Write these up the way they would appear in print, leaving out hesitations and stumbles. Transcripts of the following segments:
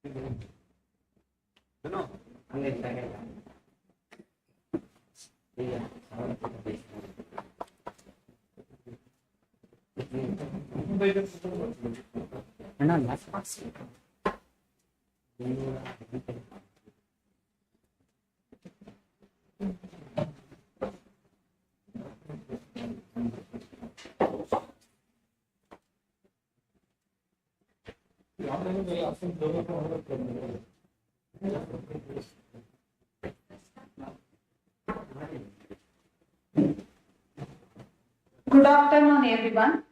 No, Good afternoon, everyone.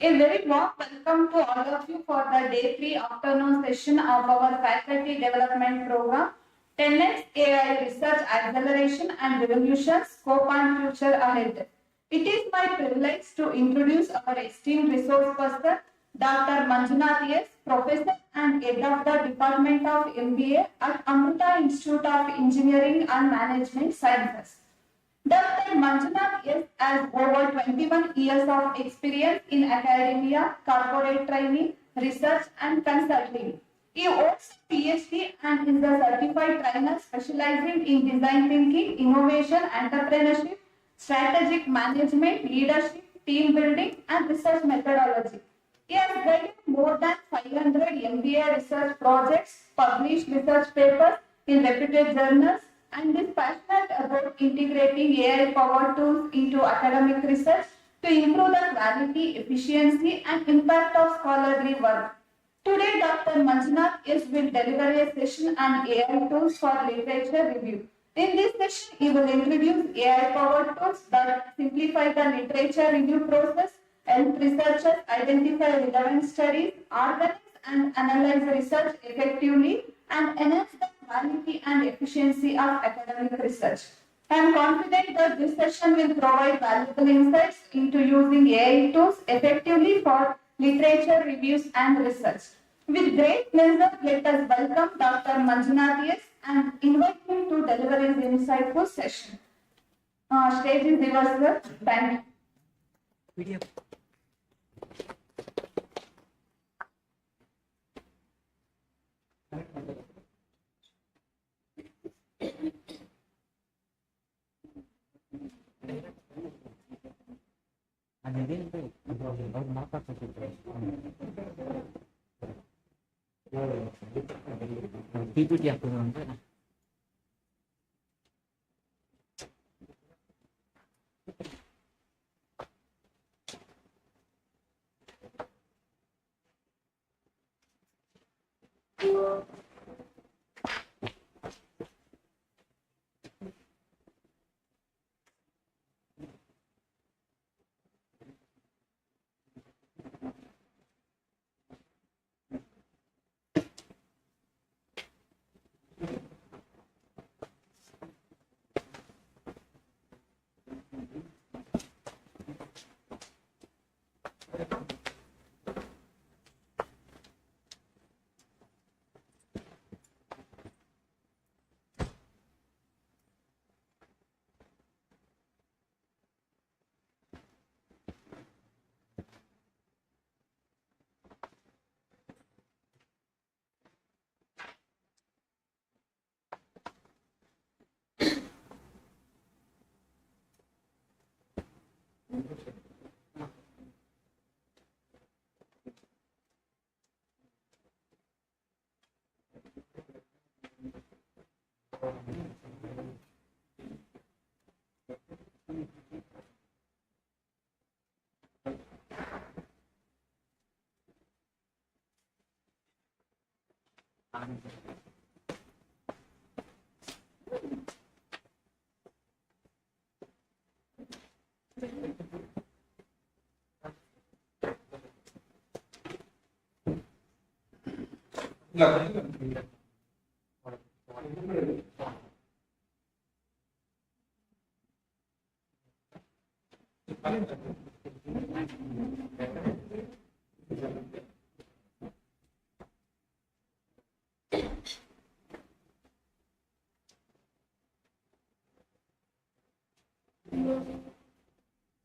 A very warm welcome to all of you for the day 3 afternoon session of our faculty development program, 10x AI Research Acceleration and Revolution, Scope and Future Ahead. It is my privilege to introduce our esteemed resource person, Dr. Manjunath S., Professor and Head of the Department of MBA at Amrita Institute of Engineering and Management Sciences. Dr. Manjunath has over 21 years of experience in academia, corporate training, research and consulting. He holds a PhD and is a certified trainer specializing in design thinking, innovation, entrepreneurship, strategic management, leadership, team building and research methodology. He has guided more than 500 MBA research projects, published research papers in reputed journals, and is passionate about integrating AI-powered tools into academic research to improve the quality, efficiency, and impact of scholarly work. Today, Dr. Manjunath will deliver a session on AI tools for literature review. In this session, he will introduce AI-powered tools that simplify the literature review process, help researchers identify relevant studies, organize and analyze research effectively, and enhance the quality and efficiency of academic research. I am confident that this session will provide valuable insights into using AI tools effectively for literature reviews and research. With great pleasure, let us welcome Dr. Manjunath and invite him to deliver his insightful session. Stage is yours, sir. Thank you. PPT aku nonton.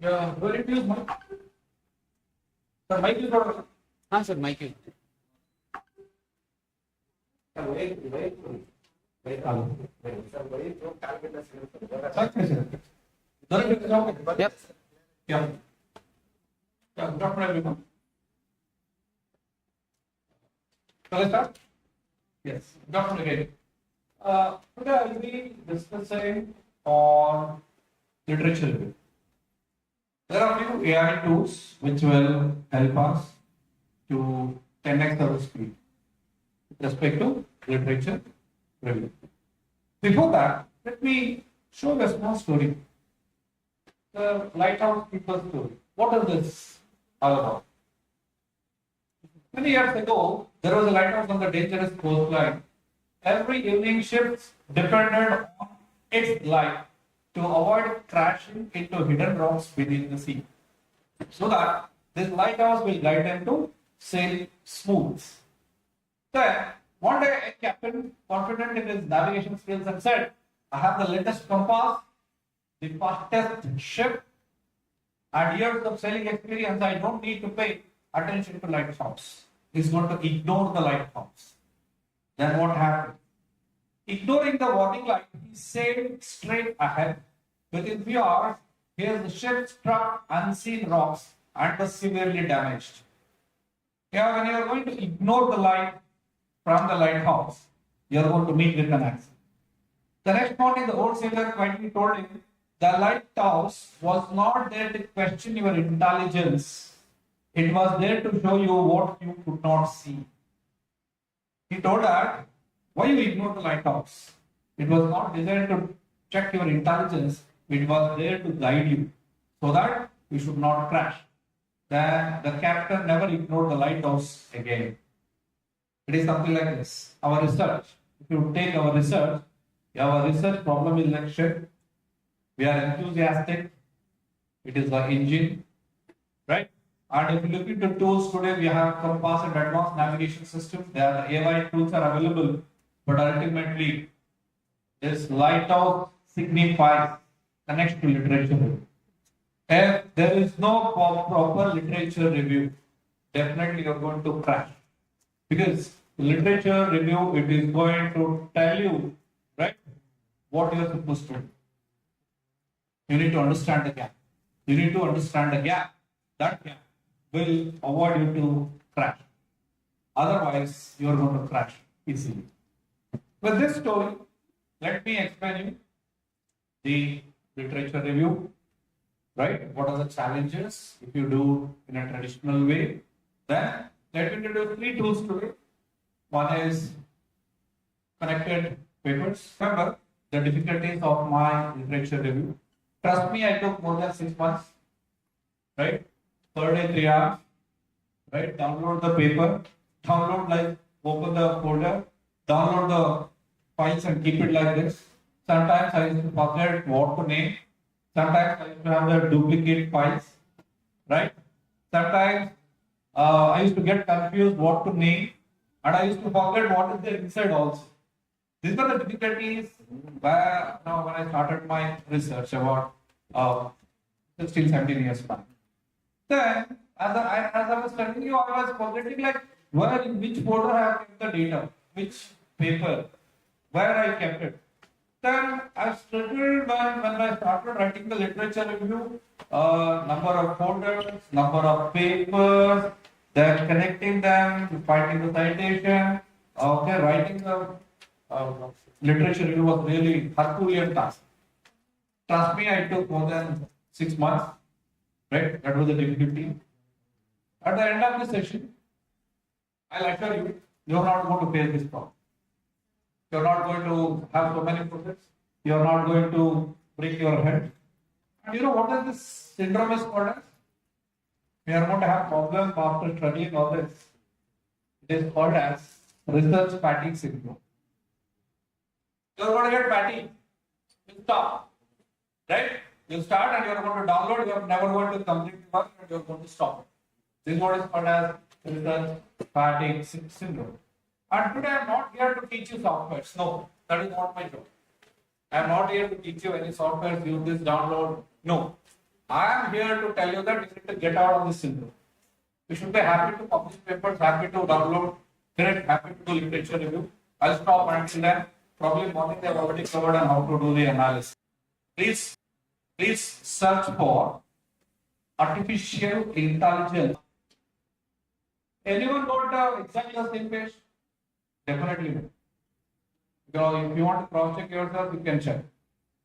Yeah, where it is mic? Sir, mic is not. हाँ sir mic Yep. Yeah. Yeah, good afternoon, everyone. Shall I start? Yes, good afternoon again. Today I will be discussing on literature review. There are few AI tools which will help us to 10x our speed with respect to literature review. Before that, let me show you a small story. The lighthouse people story. What is this all about? Many years ago, there was a lighthouse on the dangerous coastline. Every evening ships depended on its light to avoid crashing into hidden rocks beneath the sea, so that this lighthouse will guide them to sail smooth. Then, one day, a captain, confident in his navigation skills, and said, I have the latest compass, the fastest ship, and years of sailing experience. I don't need to pay attention to lighthouse. He's going to ignore the lighthouse. Then what happened? Ignoring the warning light, he sailed straight ahead. Within few hours, his ship struck unseen rocks and was severely damaged. Yeah, when you are going to ignore the light from the lighthouse, you are going to meet with an accident. The next morning, the old sailor quietly told him, the lighthouse was not there to question your intelligence. It was there to show you what you could not see. He told that, why you ignore the lighthouse? It was not designed to check your intelligence. It was there to guide you so that you should not crash. Then the captain never ignored the lighthouse again. It is something like this. Our research, if you take our research problem is like ship. We are enthusiastic. It is the engine, right? And if you look into tools today, we have compass and advanced navigation systems. There are AI tools are available, but ultimately, this lighthouse signifies connects to literature review. If there is no proper literature review, definitely you're going to crash. Because literature review, it is going to tell you, right, what you are supposed to do. You need to understand the gap. You need to understand the gap. That gap will avoid you to crash. Otherwise, you are going to crash easily. With this story, let me explain you the literature review, right? What are the challenges if you do in a traditional way? Then let me introduce three tools today. One is connected papers. Remember the difficulties of my literature review. Trust me, I took more than 6 months, right? Per day, 3 hours, right? Download the paper, open the folder, download the files and keep it like this. Sometimes I used to forget what to name. Sometimes I used to have the duplicate files, right? Sometimes I used to get confused what to name, and I used to forget what is there inside also. These were the difficulties when I started my research about 16, 17 years back. Then, as I was telling you, I was forgetting like where in which folder I have kept the data, which paper, where I kept it. Then I struggled when I started writing the literature review, number of folders, number of papers, then connecting them, finding the citation, writing the literature review was really Herculean task. Trust me, I took more than 6 months, right? That was the difficulty. At the end of the session, I'll assure you, you're not going to face this problem. You're not going to have so many projects. You're not going to break your head. And you know what is this syndrome is called as? We are going to have problems after studying all this. It is called as research fatigue syndrome. You're going to get fatigue. You stop. Right? You start and you're going to download, you're never going to complete the work and you're going to stop it. This is what is called as research fatigue syndrome. And today I'm not here to teach you softwares. No, that is not my job. I'm not here to teach you any software, use this, download. No. I am here to tell you that you need to get out of this syndrome. You should be happy to publish papers, happy to download, correct, happy to do literature review. I'll stop until then. Probably morning they have already covered on how to do the analysis. Please, please search for artificial intelligence. Anyone got exactly the same page? Definitely no. Because if you want to cross check yourself, you can check.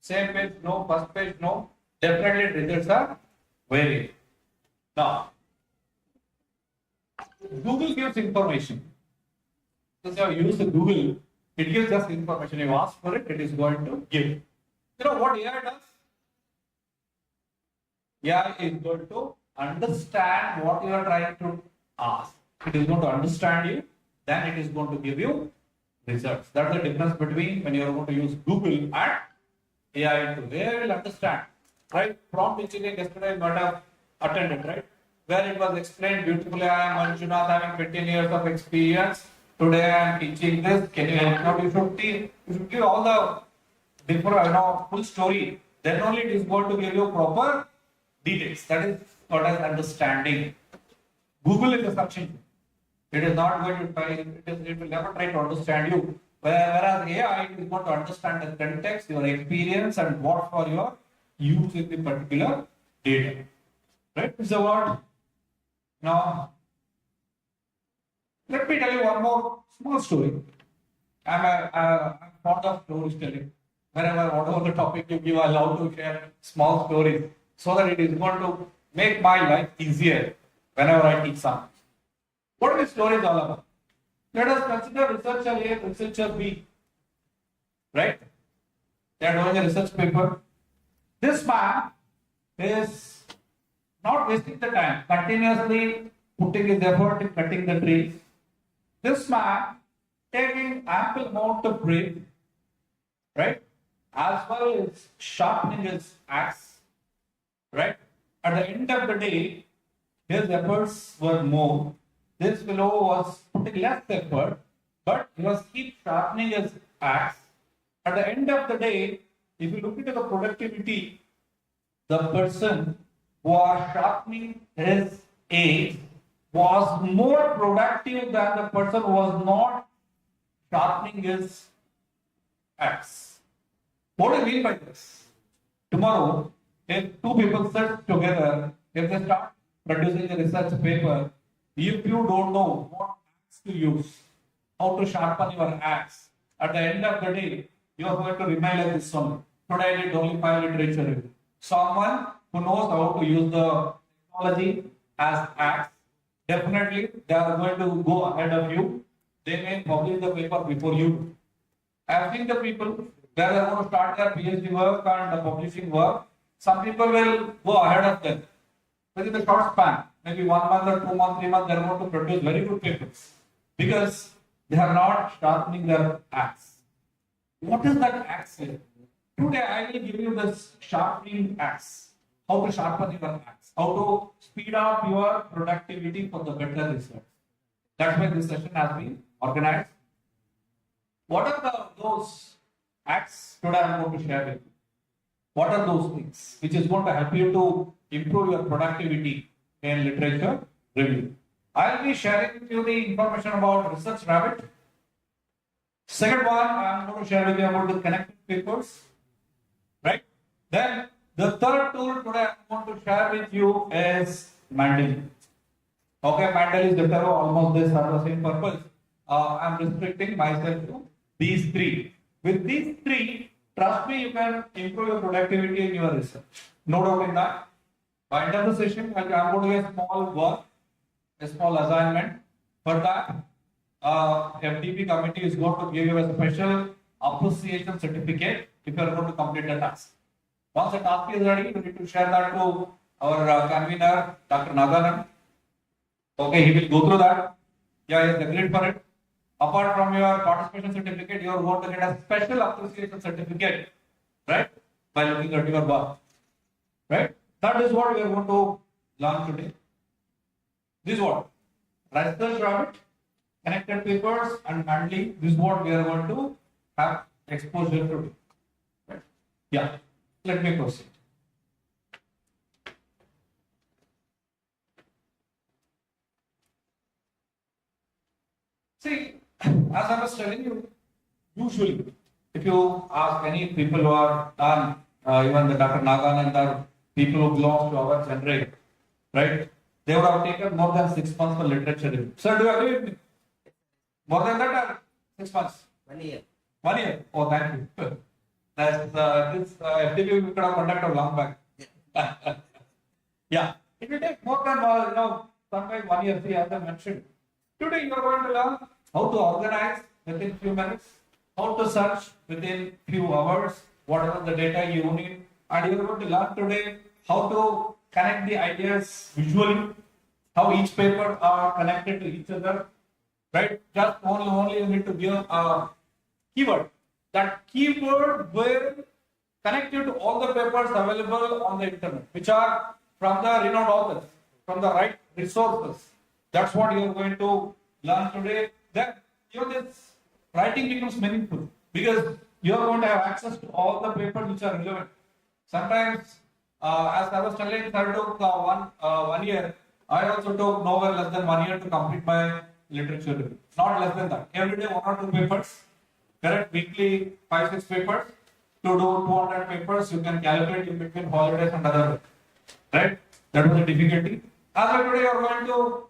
Same page, no. First page, no. Definitely results are varied. Now, Google gives information. So if you use the Google, it gives us information. You ask for it, it is going to give. You know what AI does? AI is going to understand what you are trying to ask. It is going to understand you, then it is going to give you results. That's the difference between when you are going to use Google and AI tool. AI will understand, right? Prompt engineering yesterday you might have attended, right? Where it was explained beautifully. I am Manjunath, having 15 years of experience. Today I am teaching this. Can you help me? You should give all the different, full story. Then only it is going to give you proper details. That is what is understanding. Google is a search engine. It is not going to try. It will never try to understand you. Whereas AI is going to understand the context, your experience, and what for your use in the particular data. Right? So what? Now, let me tell you one more small story. I'm fond of storytelling. Whatever the topic you give, I love to share small stories so that it is going to make my life easier whenever I teach something. What is story all about? Let us consider researcher A, researcher B. Right? They are doing a research paper. This man is not wasting the time, continuously putting his effort in cutting the trees. This man taking ample amount of break, right? As well as sharpening his axe, right? At the end of the day, his efforts were more. This fellow was putting less effort, but he was keep sharpening his axe. At the end of the day, if you look into the productivity, the person who was sharpening his axe was more productive than the person who was not sharpening his axe. What do you mean by this? Tomorrow, if two people sit together, if they start producing a research paper, if you don't know what axe to use, how to sharpen your axe, at the end of the day, you are going to remain like this one. Today I did only 5 literature review. Someone who knows how to use the technology as axe, definitely they are going to go ahead of you. They may publish the paper before you. I have seen the people where they are going to start their PhD work and the publishing work. Some people will go ahead of them. Within the short span, maybe 1 month or 2 months, 3 months, they are going to produce very good papers because they are not sharpening their axe. What is that axe? Today I will give you this sharpening axe. How to sharpen your axe. How to speed up your productivity for the better results. That's why this session has been organized. What are those acts today I am going to share with you? What are those things which is going to help you to improve your productivity in literature review? I will be sharing with you the information about research rabbit. Second one, I am going to share with you about the connected papers. Right? Then the third tool today I am going to share with you is Mandel. Okay, Mandel is the term, almost they serve the same purpose. I am restricting myself to these three. With these three, trust me, you can improve your productivity in your research. No doubt in that. By end of the session, I am going to do a small work, a small assignment. For that, FDP committee is going to give you a special appreciation certificate if you are going to complete the task. Once the task is ready, you need to share that to our convener, Dr. Naganan. Okay, he will go through that. Yeah, he has agreed for it. Apart from your participation certificate, you are going to get a special appreciation certificate, right? By looking at your work, right? That is what we are going to learn today. This is what? Research rabbit, connected papers, and Mandel. This is what we are going to have exposure to. Right? Yeah, let me proceed. See, as I was telling you, Usually, if you ask any people who are done, even the Dr. Naganand or people who belong to our generation, right? They would have taken more than 6 months for literature review. Sir, do you agree with me? More than that, or 6 months? 1 year. 1 year. Oh, thank you. That's this FDP we could have conducted long back. Yeah, it will take more than sometimes 1 year. See, as I mentioned, today you are going to learn how to organize within few minutes, how to search within few hours, whatever the data you need, and you are going to learn today how to connect the ideas visually, how each paper are connected to each other, right? Just only you need to give a keyword. That keyword will connect you to all the papers available on the internet, which are from the renowned authors, from the right resources. That's what you are going to learn today. Then this writing becomes meaningful because you are going to have access to all the papers which are relevant. Sometimes, as I was telling, I took 1 year. I also took nowhere less than 1 year to complete my literature review. Not less than that. Every day, 1 or 2 papers. Correct? Weekly, 5-6 papers. To do 200 papers, you can calculate in between holidays and other. Right? That was the difficulty. As of today, you are going to,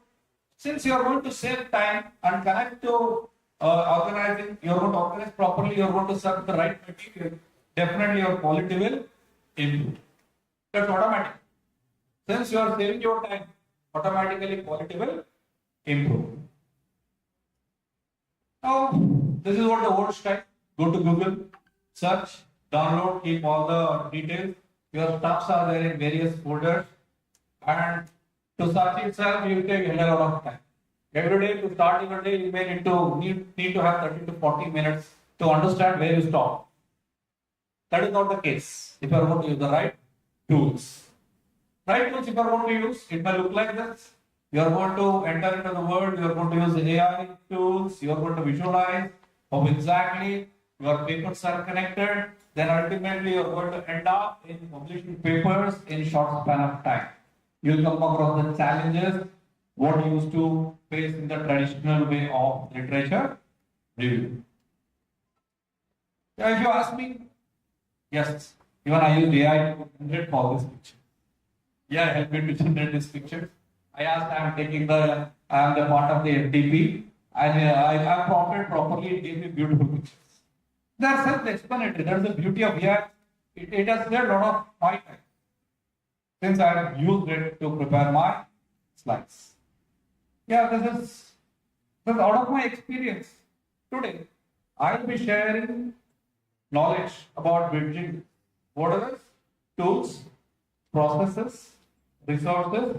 since you are going to save time and connect to organizing, you are going to organize properly, you are going to serve the right material, definitely your quality will improve. That's automatic. Since you are saving your time, automatically quality will improve. Now, this is what the old style. Go to Google, search, download, keep all the details. Your stuffs are there in various folders. And to search itself, you will take a lot of time. Every day to start your day, you may need to have 30 to 40 minutes to understand where you stop. That is not the case if you are going to use the right tools. Right tools, if you are going to use, it may look like this. You are going to enter into the world, you are going to use AI tools, you are going to visualize how exactly your papers are connected, then ultimately you are going to end up in publishing papers in short span of time. You will come across the challenges what you used to face in the traditional way of literature review. If you ask me, yes, even I used AI to generate all this picture. Yeah, help me to generate this picture. I asked, I am the part of the FDP, and I prompted properly, it gave me beautiful pictures. They are self-explanatory. That's the beauty of AI. It has saved a lot of my time, since I have used it to prepare my slides. Yeah, this is out of my experience. Today, I will be sharing knowledge about bridging whatever tools, processes, resources,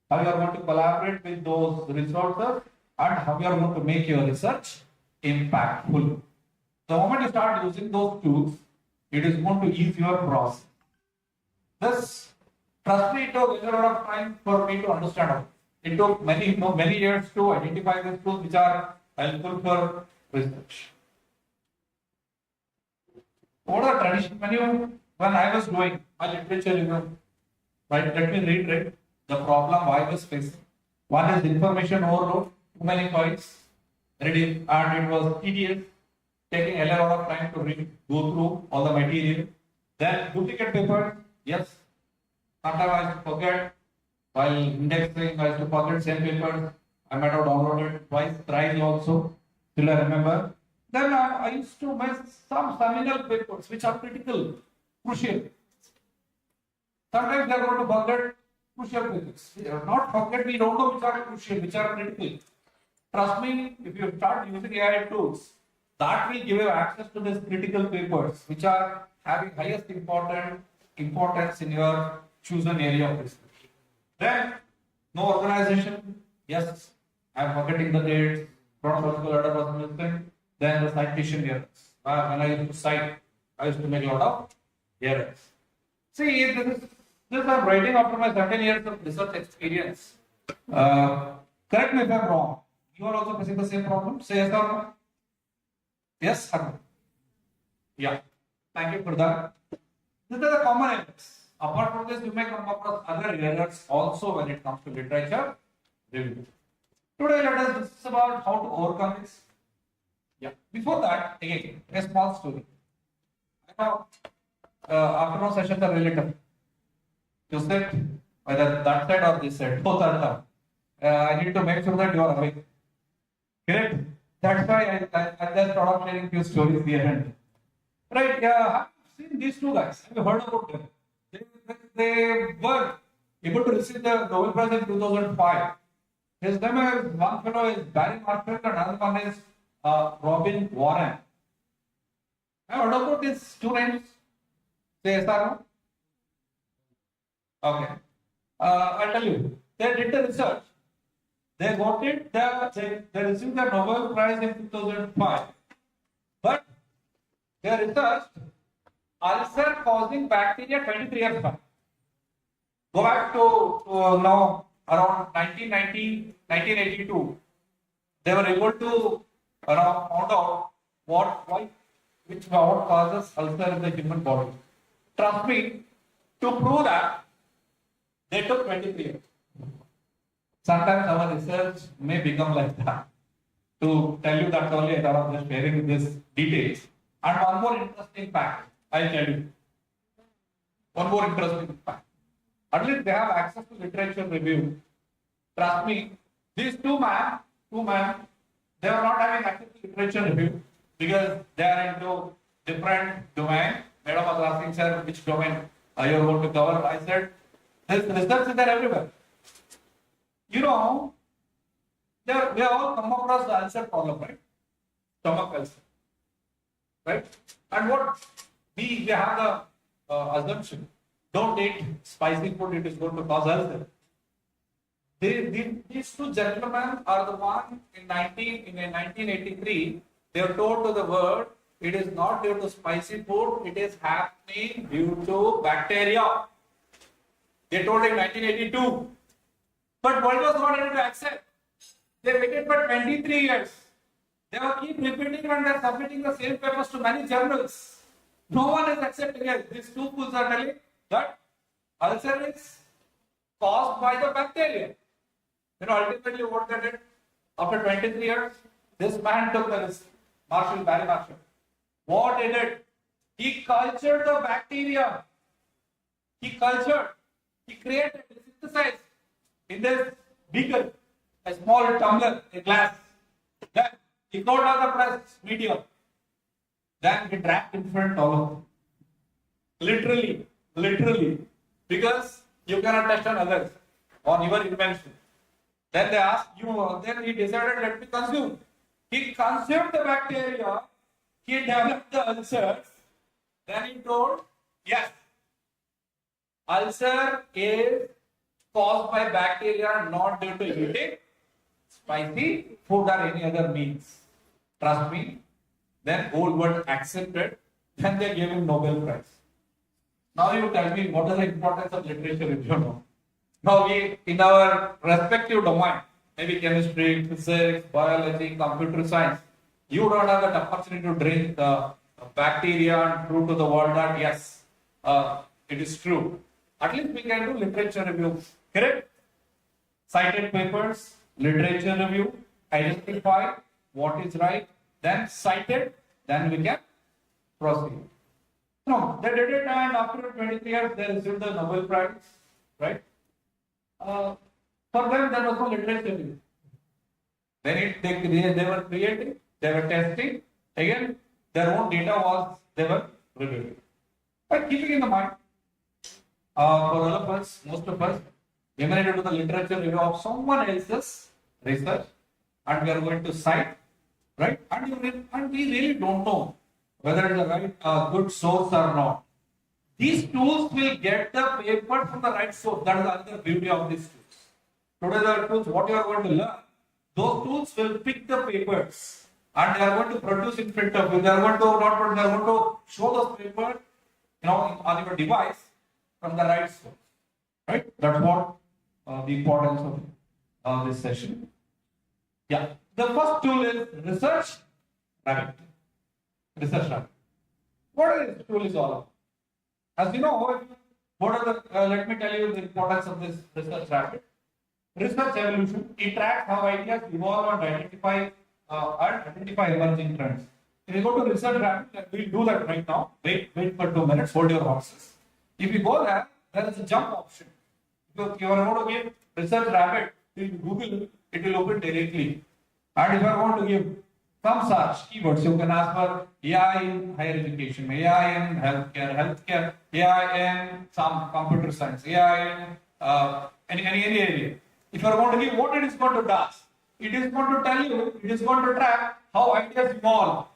how you are going to collaborate with those resources, and how you are going to make your research impactful. The moment you start using those tools, it is going to ease your process. This, trust me, it took a lot of time for me to understand. It took many years to identify these tools which are helpful for research. What are tradition? When I was doing my literature review, right? Let me reiterate the problem I was facing. One is information overload, too many files, reading, and it was tedious, taking a lot of time to read, go through all the material. Then duplicate paper, yes. Sometimes I used to forget while indexing, I used to forget same paper. I might have downloaded twice, thrice also. Still I remember. Then I used to miss some seminal papers which are critical, crucial. Sometimes they are going to forget crucial papers. Not forget, we don't know which are crucial, which are critical. Trust me, if you start using AI tools, that will give you access to these critical papers which are having highest importance in your chosen area of research. Then, no organization. Yes, I am forgetting the dates, chronological order was missing. Then the citation errors. When I used to cite, I used to make a lot of errors. See, this I'm writing after my 7 years of research experience. Correct me if I'm wrong. You are also facing the same problem? Say yes or no? Yes or no? Yeah. Thank you for that. These are the common errors. Apart from this, you may come across other errors also when it comes to literature review. Today, let us discuss about how to overcome this. Yeah. Before that, again, a small story. I know afternoon sessions are really tough. To sit whether that side or this side, both are tough. I need to make sure that you are awake. Correct? That's why I just thought of sharing few stories here and right. Have you seen these two guys? Have you heard about them? They were able to receive the Nobel Prize in 2005. His name is one fellow is Barry Marshall and another one is Robin Warren. Have you heard about these two names? Say yes or no? Okay. I'll tell you. They did the research. They got it. They received the Nobel Prize in 2005. But they researched ulcer causing bacteria 23 years back. Go back to now around 1990, 1982. They were able to find out what causes ulcer in the human body. Trust me, to prove that, they took 23 years. Sometimes our research may become like that. To tell you that only, I thought of just sharing these details. And one more interesting fact, I'll tell you. One more interesting fact. At least they have access to literature review. Trust me, these two men, they are not having access to literature review because they are into different domain. Madam was asking, sir, which domain you are going to cover? I said, this research is there everywhere. You know, we have all come across the ulcer problem, right? Stomach ulcer, right? And what we have the assumption, don't eat spicy food, it is going to cause ulcer. These two gentlemen are the one in 1983, they were told to the world, it is not due to spicy food, it is happening due to bacteria. They told in 1982. But world was not able to accept. They waited for 23 years. They will keep repeating and they are submitting the same papers to many journals. No one is accepting it. These two fools are telling that ulcer is caused by the bacteria. You know, ultimately what they did after 23 years, this man took the risk. Barry Marshall. What he did? He cultured the bacteria. He created, he synthesized in this beaker, a small tumbler, a glass. Then he got out the press medium. Then he drank in front all of them. Literally. Because you cannot test on others, on your invention. Then they asked you, then he decided, let me consume. He consumed the bacteria, he developed the ulcers. Then he told, yes, ulcer is caused by bacteria, not due to eating spicy food or any other means. Trust me. Then old world accepted. Then they gave him Nobel Prize. Now you tell me what is the importance of literature if you know. Now we, in our respective domain, maybe chemistry, physics, biology, computer science, you don't have that opportunity to drink the bacteria and prove to the world that yes, it is true. At least we can do literature review. Correct? Cited papers, literature review, identify what is right, then cite it, then we can proceed. No, they did it and after 23 years they received the Nobel Prize, right? For them there was no literature review. Then they were creating, they were testing, again their own data was, they were reviewing. But keeping in the mind, for all of us, most of us, we may need to do the literature review of someone else's research and we are going to cite, right? And we really don't know whether it is a right, good source or not. These tools will get the paper from the right source. That is another beauty of these tools. Today the tools, what you are going to learn, those tools will pick the papers and they are going to produce in front of you. They are going to show those papers, on your device from the right source. Right? That's what the importance of this session. Yeah. The first tool is Research Rabbit. What is this tool is all about? As you know, let me tell you the importance of this Research Rabbit. Research evolution. It tracks how ideas evolve and identify and identify emerging trends. If you go to research rabbit, we'll do that right now. Wait for 2 minutes. Hold your horses. If you go there, there is a jump option. If you are going to give research rabbit in Google, it will open directly. And if you want to give some search keywords, you can ask for AI in higher education, AI in healthcare, AI in some computer science, AI in any area. If you are going to give what it is going to do, it is going to tell you, it is going to track how ideas evolve.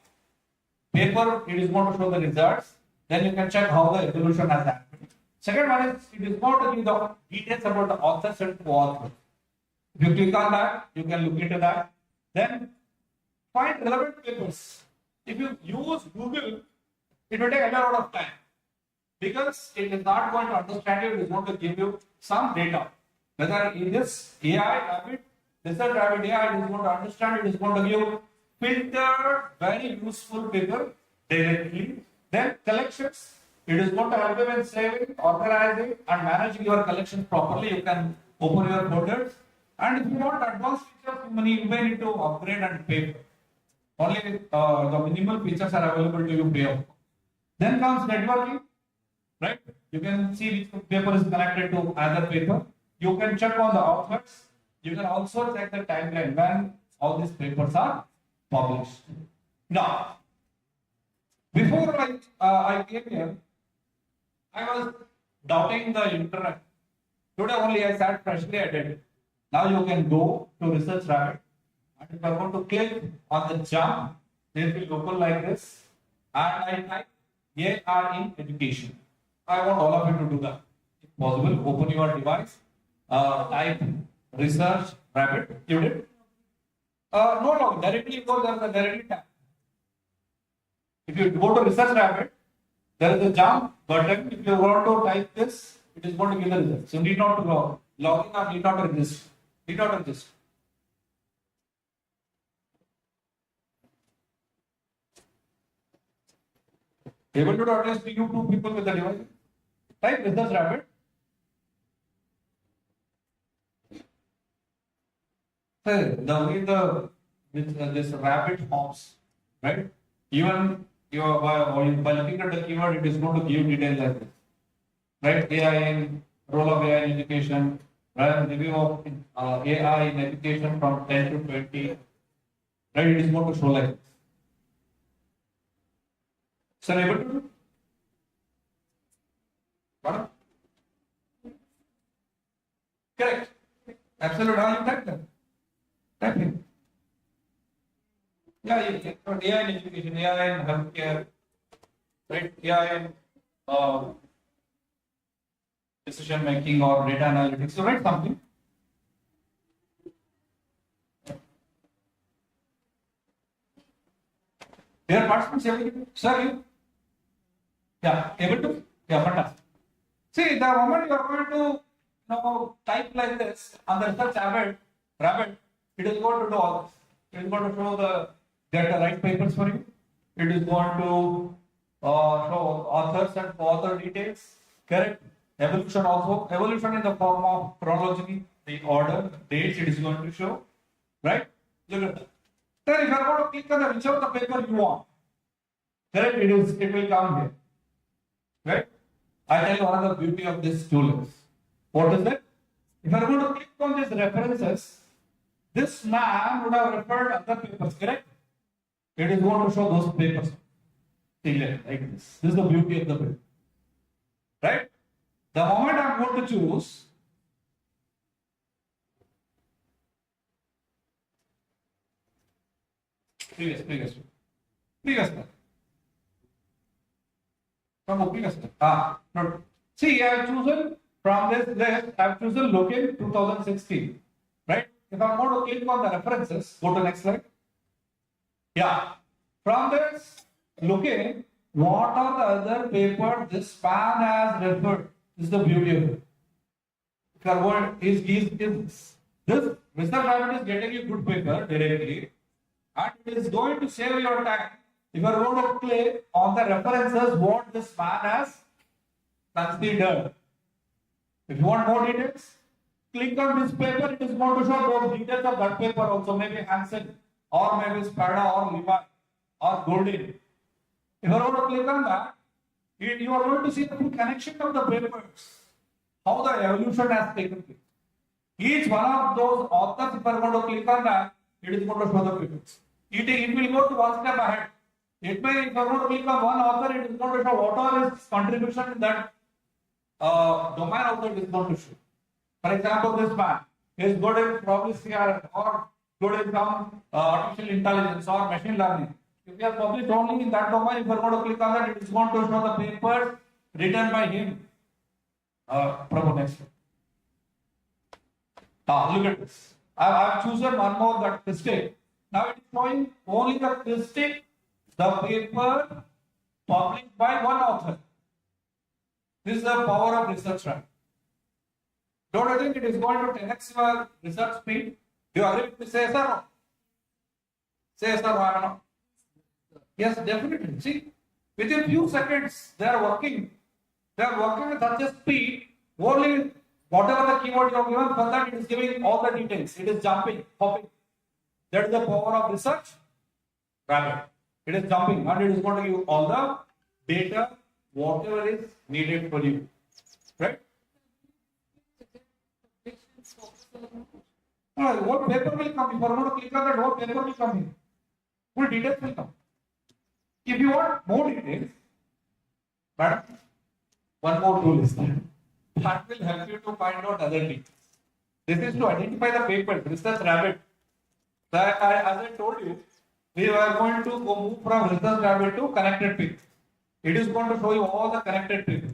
Paper, it is going to show the results. Then you can check how the evolution has happened. Second one is, it is going to give the details about the authors and co-authors. If you click on that, you can look into that. Then find relevant papers. If you use Google, it will take a lot of time because it is not going to understand you, it is going to give you some data. Whether in this AI rabbit, research rabbit AI, it is going to understand, it is going to give filtered, very useful paper directly. Then collections, it is going to help you in saving, organizing, and managing your collections properly. You can open your folders. And if you want advanced features, you may need to upgrade and pay. Only the minimal features are available to you pay off. Then comes networking, right? You can see which paper is connected to other paper. You can check on the authors. You can also check the timeline when all these papers are published. Now, before I came here, I was doubting the internet. Today only I sat freshly at it. Now you can go to Research Rabbit, and if I want to click on the jump, it will open like this, and I type AI in education. I want all of you to do that. If possible, open your device, type Research Rabbit. You did? No, directly go there. The directly tab. If you go to Research Rabbit, there is a jump button. If you want to type this, it is going to give the results. You need not to log in or need not to register. Need not to register. Able to do at least you two people with the device. Type Research Rabbit. The way this rabbit hops, right? Even by looking at the keyword, it is going to give details like this, right? AI in role of AI in education, review of AI in education from 10 to 20, right? It is going to show like this. Sir, able to do? Pardon? Correct. Absolute. How you type that? Type it. Yeah. AI in education, AI in healthcare, right? AI in decision making or data analytics. So write something. There are participants able to, sir, you? Yeah, able to? Yeah, fantastic. See, the moment you are going to type like this on the research rabbit, it is going to do all this. It is going to show get the right papers for you. It is going to show authors and co-author details. Correct. Evolution also. Evolution in the form of chronology, the order, dates it is going to show. Right? Look at that. Then if you are going to click on the whichever the paper you want, correct? It will come here. Right? I tell you one of the beauty of this tool is. What is it? If you are going to click on these references, this man would have referred other papers, correct? It is going to show those papers. Like this. This is the beauty of the paper. Right? The moment I am going to choose previous. From previous. No. See, I have chosen from this list, I have chosen locate 2016. Right? If I am going to click on the references, go to next slide. Yeah. From this, looking what are the other papers this span has referred. This is the beauty of it. This research rabbit is getting you good paper directly, and it is going to save your time. If you are going to click on the references, what this man has considered. If you want more details, click on this paper. It is going to show those details of that paper also. Maybe Hansen or maybe Spada or Levi or Golden. If you are going to click on that, you are going to see the full connection of the papers, how the evolution has taken place. Each one of those authors, if you are going to click on that, it is going to show the papers. It will go to one step ahead. It may, if you are going to click on one author, it is going to show what all his contribution in that domain also it is going to show. For example, this man is good in probably CRM or good in some artificial intelligence or machine learning. If we are published only in that domain, if you are going to click on that, it is going to show the papers written by him. Prabhu, next. Look at this. I have chosen one more, that mistake. Now it is showing only the mistake, the paper published by one author. This is the power of research, right? Don't you think it is going to 10x your research speed? Do you agree with me? Say yes or no? Say yes or no? Yes, definitely. See, within few seconds, they are working. They are working with such a speed, only whatever the keyword you have given, for that it is giving all the details. It is jumping, hopping. That is the power of research. Rabbit. It is jumping and it is going to give you all the data, whatever is needed for you. Right? What paper will come? If you are going to click on that, what paper will come in? Full details will come. If you want more details, madam, one more tool is there. That will help you to find out other details. This is to identify the papers. Research rabbit. As I told you, we are going to move from research rabbit to connected papers. It is going to show you all the connected papers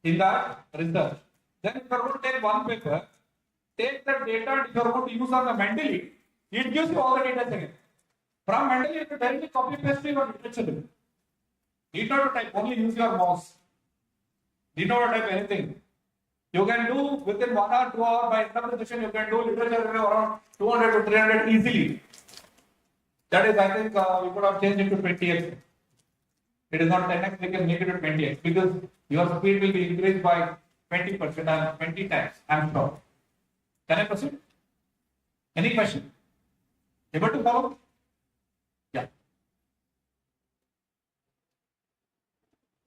in that research. Then if you are going to take one paper, take the data and if you are going to use on the Mendeley, it gives you all the data again. From Mendeley, you can directly copy paste your literature. Need not to type, only use your mouse. Need not to type anything. You can do within 1 or 2 hours by end of the session, you can do literature review around 200 to 300 easily. That is, I think we could have changed it to 20x. It is not 10x, we can make it to 20x because your speed will be increased by 20% and 20 times. I am sure. Can I proceed? Any question? Able to follow? Yeah.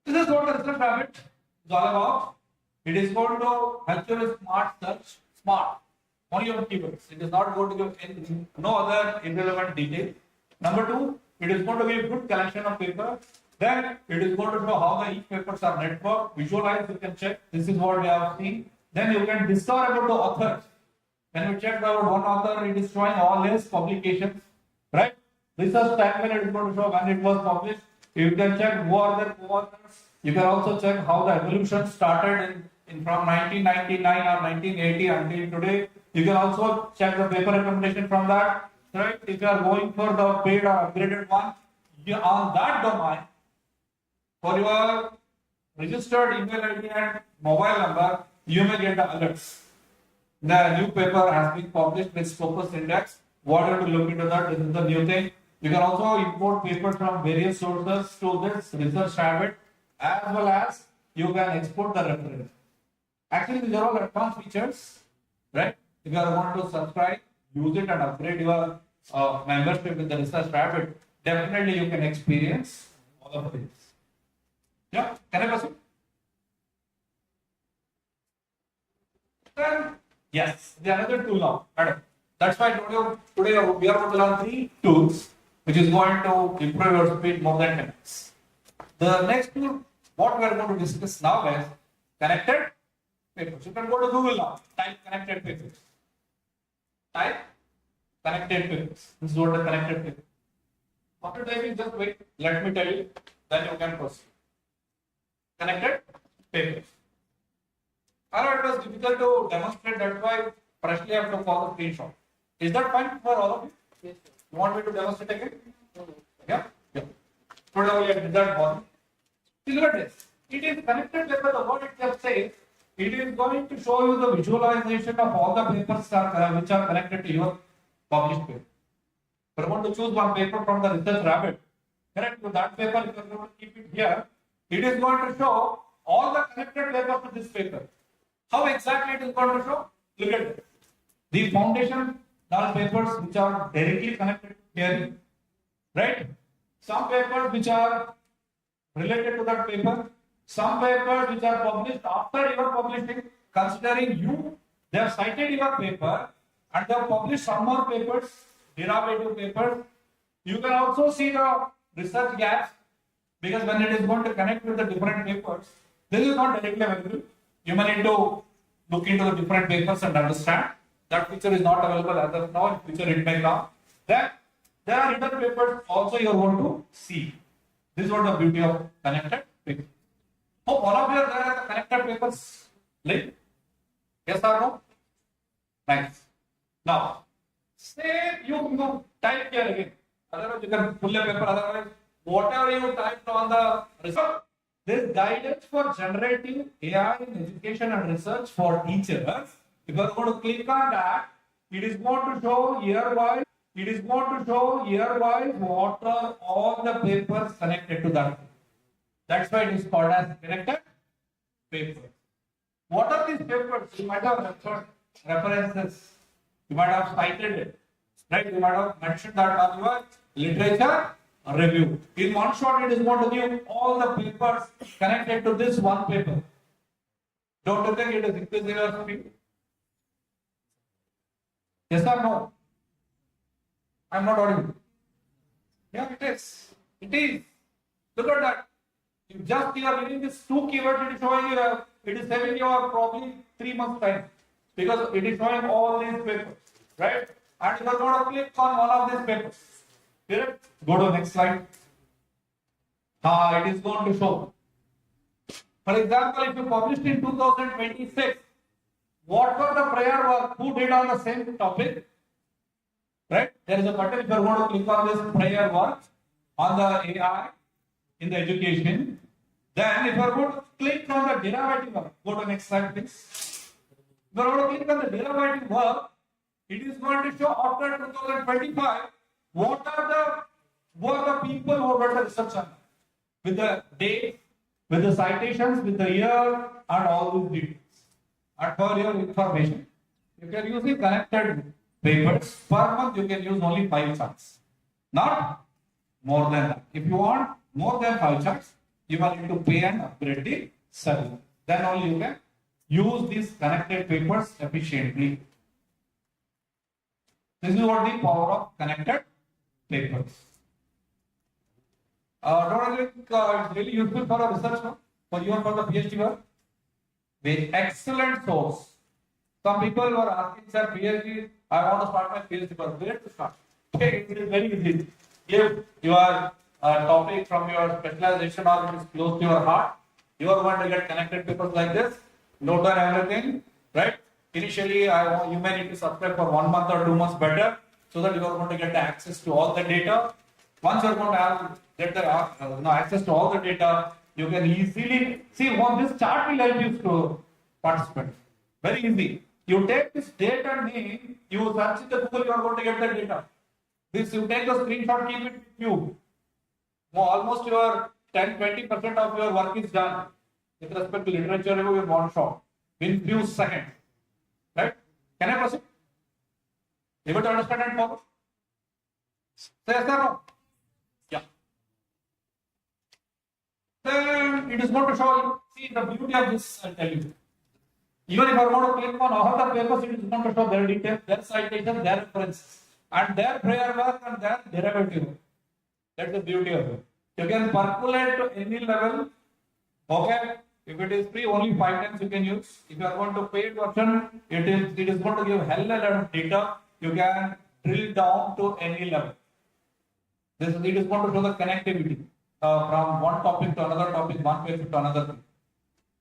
This is what the research rabbit is all about. It is going to help you with smart search. Smart. Only on keywords. It is not going to give anything, no other irrelevant detail. Number 2, it is going to give good collection of paper. Then it is going to show how the each papers are networked. Visualize, you can check. This is what we have seen. Then you can discover about the authors. When you check about one author, it is showing all his publications. Right? Research timeline, it is going to show when it was published. You can check who are the co-authors. You can also check how the evolution started in from 1999 or 1980 until today. You can also check the paper recommendation from that. Right? If you are going for the paid or upgraded one, on that domain, for your registered email ID and mobile number, you may get the alerts. The new paper has been published with Scopus Index. What you have to look into that? This is the new thing. You can also import papers from various sources to this research rabbit, as well as you can export the reference. Actually, these are all advanced features, right? If you are going to subscribe, use it and upgrade your membership with the research rabbit, definitely you can experience all of this. Yeah, can I proceed? Then, yes, the another tool now. That's why today we are going to learn 3 tools which is going to improve your speed more than 10x. The next tool, what we are going to discuss now is connected papers. You can go to Google now, type connected papers. Type connected papers. This is what the connected papers. After typing, just wait, let me tell you, then you can proceed. Connected papers. I know it was difficult to demonstrate, that's why freshly I have to call the screenshot. Is that fine for all of you? Yes, sir. You want me to demonstrate again? No. Yeah? Yeah. Today only I did that one. See, look at this. It is connected paper, the word itself says, it is going to show you the visualization of all the papers which are connected to your published paper. If you want to choose one paper from the research rabbit, correct? To that paper, if you are going to keep it here, it is going to show all the connected papers to this paper. How exactly it is going to show? Look at this. The foundation null papers which are directly connected to theory, right? Some papers which are related to that paper, some papers which are published after your publishing, considering you, they have cited your paper and they have published some more papers, derivative papers. You can also see the research gaps because when it is going to connect with the different papers, this is not directly available. You may need to look into the different papers and understand. That feature is not available as of now, in future it may come. Then there are hidden papers also you are going to see. This is what the beauty of connected papers. Hope all of you are there at the connected papers link. Yes or no? Nice. Now, say you type here again. Otherwise, you can pull a paper. Otherwise, whatever you typed on the result, there is guidance for generating AI in education and research for teachers. If you are going to click on that, it is going to show year-wise. It is going to show year-wise what are all the papers connected to that. That's why it is called as connected papers. What are these papers? You might have referred references. You might have cited it. Right? You might have mentioned that on your literature review. In one shot, it is going to give all the papers connected to this one paper. Don't you think it is increasing your speed? Yes or no? I'm not audible. Yeah, it is. It is. Look at that. You are giving this 2 keywords, it is showing you, it is saving you probably 3 months time because it is showing all these papers, right? And you are going to click on one of these papers. Here, go to next slide. It is going to show. For example, if you published in 2026, what were the prior work? Who did on the same topic? Right? There is a button if you are going to click on this prior work on the AI in the education. Then if you are going to click on the derivative work, go to next slide please. If you are going to click on the derivative work, it is going to show after 2025 what are the people who wrote the research on with the date, with the citations, with the year and all these details. And for your information, you can use the connected papers. Per month you can use only 5 charts, not more than that. If you want more than 5 charts, you will need to pay and upgrade the service. Then only you can use these connected papers efficiently. This is what the power of connected papers. Don't you think it's really useful for a research work, for you and for the PhD work? With excellent source. Some people were asking, sir, PhD, I want to start my PhD work. Where to start? Okay, it is very easy. If your topic from your specialization or it is close to your heart, you are going to get connected papers like this, note on everything, right? Initially, you may need to subscribe for 1 month or 2 months better, so that you are going to get the access to all the data. Once you are going to get the access to all the data, you can easily see this chart will help you to participate. Very easy. You take this date and name, you search in the Google, you are going to get the data. This you take the screenshot, keep it with you. Almost your 10-20% of your work is done with respect to literature review in one shot in few seconds. Right? Can I proceed? Able to understand and follow? Say yes or no? Yeah. Then it is going to show you. See the beauty of this, I'll tell you. Even if I want to click on all the papers, it is going to show their details, their citations, their references, and their prior work and their derivative work. That's the beauty of it. You can percolate to any level. Okay. If it is free, only 5 times you can use. If you are going to paid version, it is going to give hell lot of data. You can drill down to any level. It is going to show the connectivity from one topic to another topic, one page to another page.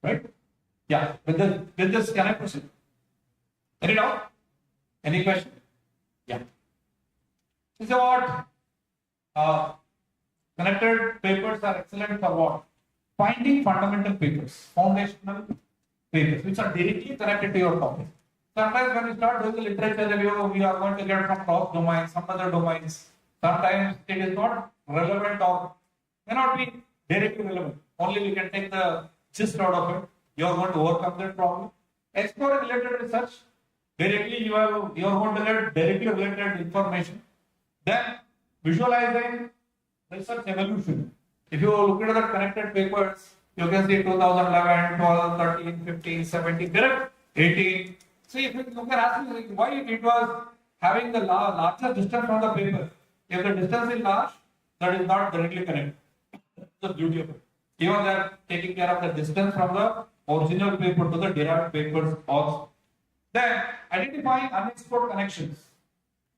Right? Yeah. With this, can I proceed? Any doubt? Any question? Yeah. This is what connected papers are excellent for what? Finding fundamental papers, foundational papers, which are directly connected to your topic. Sometimes when we start doing the literature review, we are going to get from cross domains, some other domains. Sometimes it is not relevant or may not be directly relevant. Only we can take the gist out of it. You are going to overcome that problem. Explore related research. Directly you are going to get directly related information. Then visualizing research evolution. If you look at the connected papers, you can see 2011, 12, 13, 15, 17, correct? 18. See, if you can ask me why it was having the larger distance from the paper. If the distance is large, that is not directly connected. That's the beauty of it. Even they are taking care of the distance from the original paper to the derived papers also. Then identifying unexplored connections.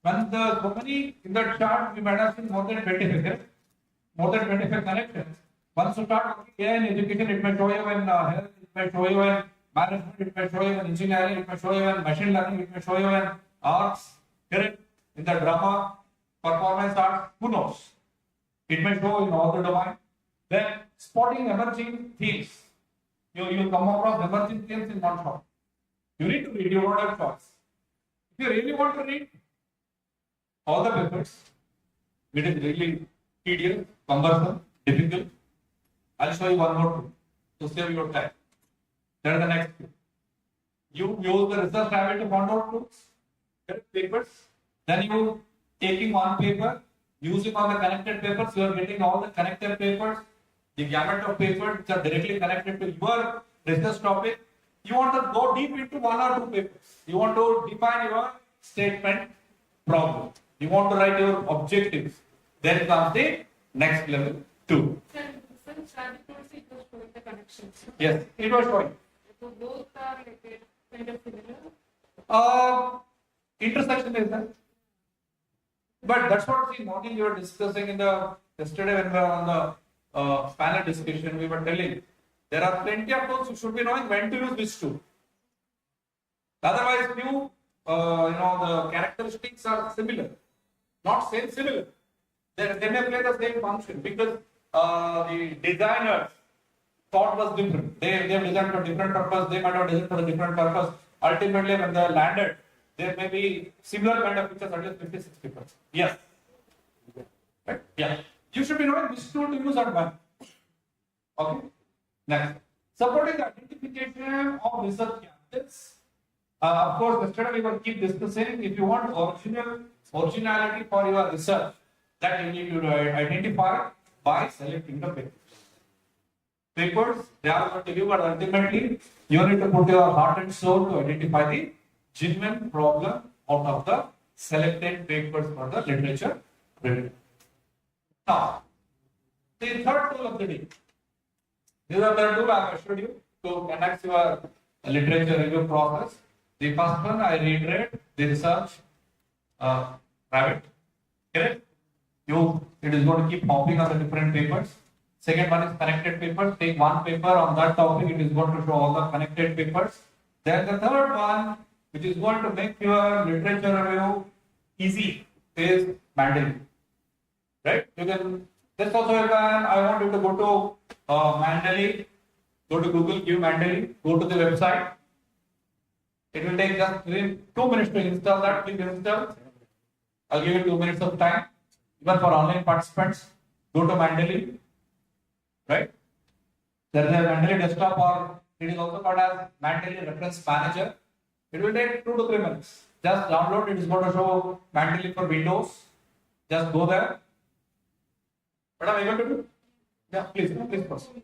When the company in the chart, we might have seen more than 25, correct? More than 25 connections. Once you start looking AI in education, it may show you in health, it may show you in management, it may show you in engineering, it may show you in machine learning, it may show you in arts, correct? In the drama, performance arts, who knows? It may show in all the domain. Then spotting emerging themes. You come across emerging themes in one shot. You need to read, you don't have choice. If you really want to read all the papers, it is really tedious, cumbersome, difficult. I'll show you one more to save your time. Then the next thing. You use the research rabbit to find out tools, papers. Then you taking one paper, using all the connected papers, you are getting all the connected papers, the gamut of papers which are directly connected to your research topic. You want to go deep into one or two papers. You want to define your statement problem. You want to write your objectives. Then comes the next level 2. Since rabbit was showing the connections. Yes, it was showing. So both are like kind of similar. Intersection is there. But that's what see morning you were discussing in the yesterday when we were on the panel discussion, we were telling there are plenty of tools you should be knowing when to use which tool. Otherwise, the characteristics are similar, not same similar. They may play the same function because the designers thought was different. They have designed for different purpose. They might have designed for a different purpose. Ultimately, when they landed, there may be similar kind of features, at least 56 features. Yes. Right? Yeah. You should be knowing which tool to use at when. Okay. Next. Supporting the identification of research candidates. Of course, yesterday we will keep discussing if you want originality for your research, that you need to identify by selecting the papers. Papers, they are going to give, but ultimately you need to put your heart and soul to identify the genuine problem out of the selected papers for the literature review. Now, the third tool of the day. These are the two I have showed you to enhance your literature review process. The first one, I reiterate, the research rabbit. Correct? It is going to keep hopping on the different papers. Second one is connected papers. Take one paper on that topic, it is going to show all the connected papers. Then the third one, which is going to make your literature review easy, is Mendeley. Right? You can, this also you can, I want you to go to Mendeley, go to Google, give Mendeley, go to the website. It will take just 2 minutes to install that. Please install. I'll give you 2 minutes of time. Even for online participants, go to Mendeley. Right? There is a Mendeley desktop, or it is also called as Mendeley Reference Manager. It will take 2 to 3 minutes. Just download. It is going to show Mendeley for Windows. Just go there. What am I able to do? Yeah, please proceed.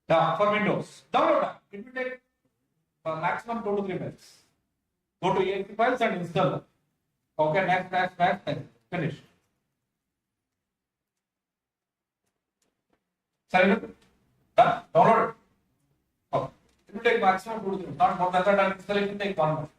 Yeah, for Windows. Download that. It will take maximum 2 to 3 minutes. Go to exe files and install them. Okay, next. Finish. Sorry, done? Download it. Okay. It will take maximum 2 to 3 minutes. Not more than that, and installation will take 1 minute.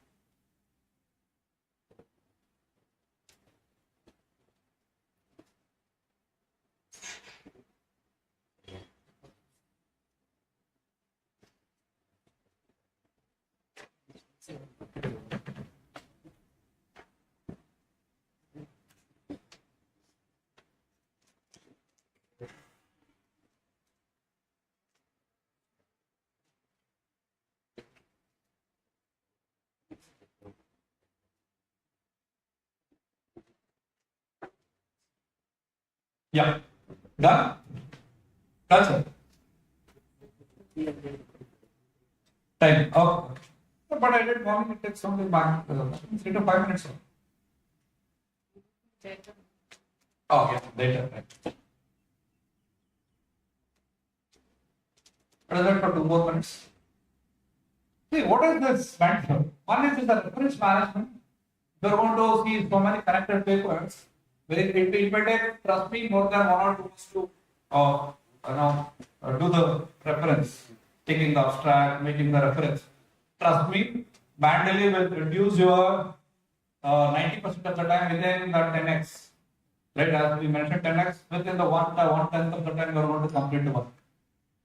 Yeah. Done? Done, sir. Time. Okay. But I did morning, it takes only 3 to 5 minutes. Oh, yeah, later. Right. What is that for 2 more minutes? See, what is this meant for? One is the reference management. You're going to see so many connected papers. It may take, trust me, more than 1 or 2 months to do the reference, taking the abstract, making the reference. Trust me, manually will reduce your 90% of the time within the 10x. Right, as we mentioned, 10x within the 1/10th of the time you are going to complete the work.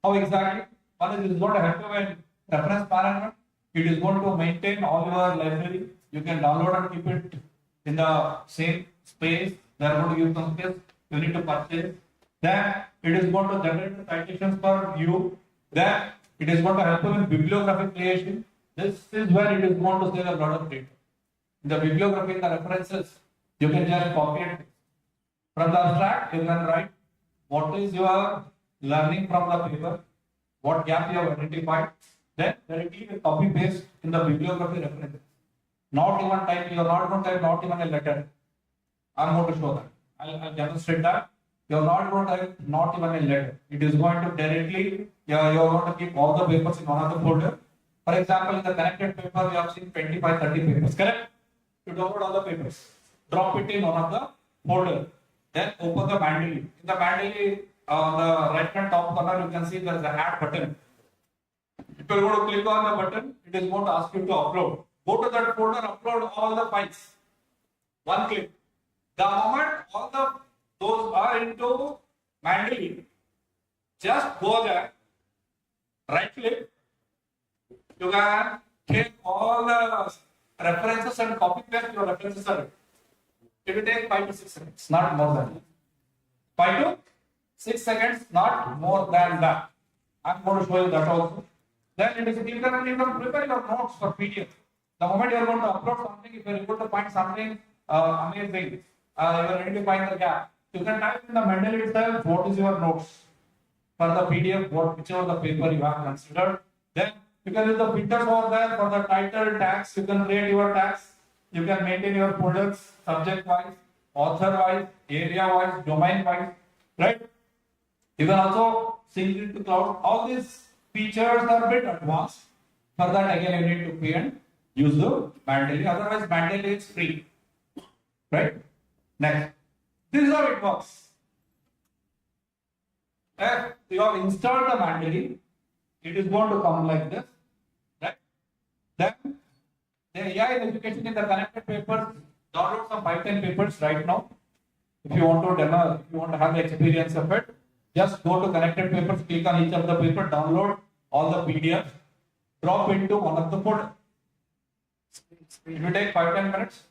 How exactly? One is going to help you in reference management. It is going to maintain all your library. You can download and keep it in the same space. They are going to use some space. You need to purchase. Then it is going to generate the citations for you. Then it is going to help you in bibliography creation. This is where it is going to save a lot of data. In the bibliography, in the references, you can just copy it. From the abstract, you can write what is your learning from the paper, what gap you have identified. Then directly you copy paste in the bibliography references. Not even type, you are not going to type not even a letter. I am going to show that. I'll demonstrate that. You are not going to type not even a letter. It is going to directly, you are going to keep all the papers in one of the folder. For example, in the connected paper, we have seen 25, 30 papers, correct? You download all the papers, drop it in one of the folder, then open the manually. In the manually, on the right hand top corner, you can see there is an add button. If you are going to click on the button, it is going to ask you to upload. Go to that folder, upload all the files. One click. The moment all those are into manually, just go there, right click. You can take all the references and copy paste your references. It will take 5 to 6 seconds, not more than that. 5 to 6 seconds, not more than that. I'm going to show you that also. Then it is you can prepare your notes for PDF. The moment you are going to upload something, if you are able to find something amazing, you are ready to find the gap. You can type in the manual itself what is your notes for the PDF, whichever the paper you have considered. Then you can use the filters over there for the title, tags. You can create your tags. You can maintain your folders subject wise, author wise, area wise, domain wise, right? You can also sync it to cloud. All these features are a bit advanced. For that, again, you need to pay and use the Mendeley. Otherwise, Mendeley is free, right? Next, this is how it works. If you have installed the Mendeley, it is going to come like this, right? Then the AI education in the connected papers, download some 5-10 papers right now. If you want to demo, if you want to have the experience of it, just go to connected papers, click on each of the paper, download all the PDFs, drop into one of the folder. It will take 5-10 minutes.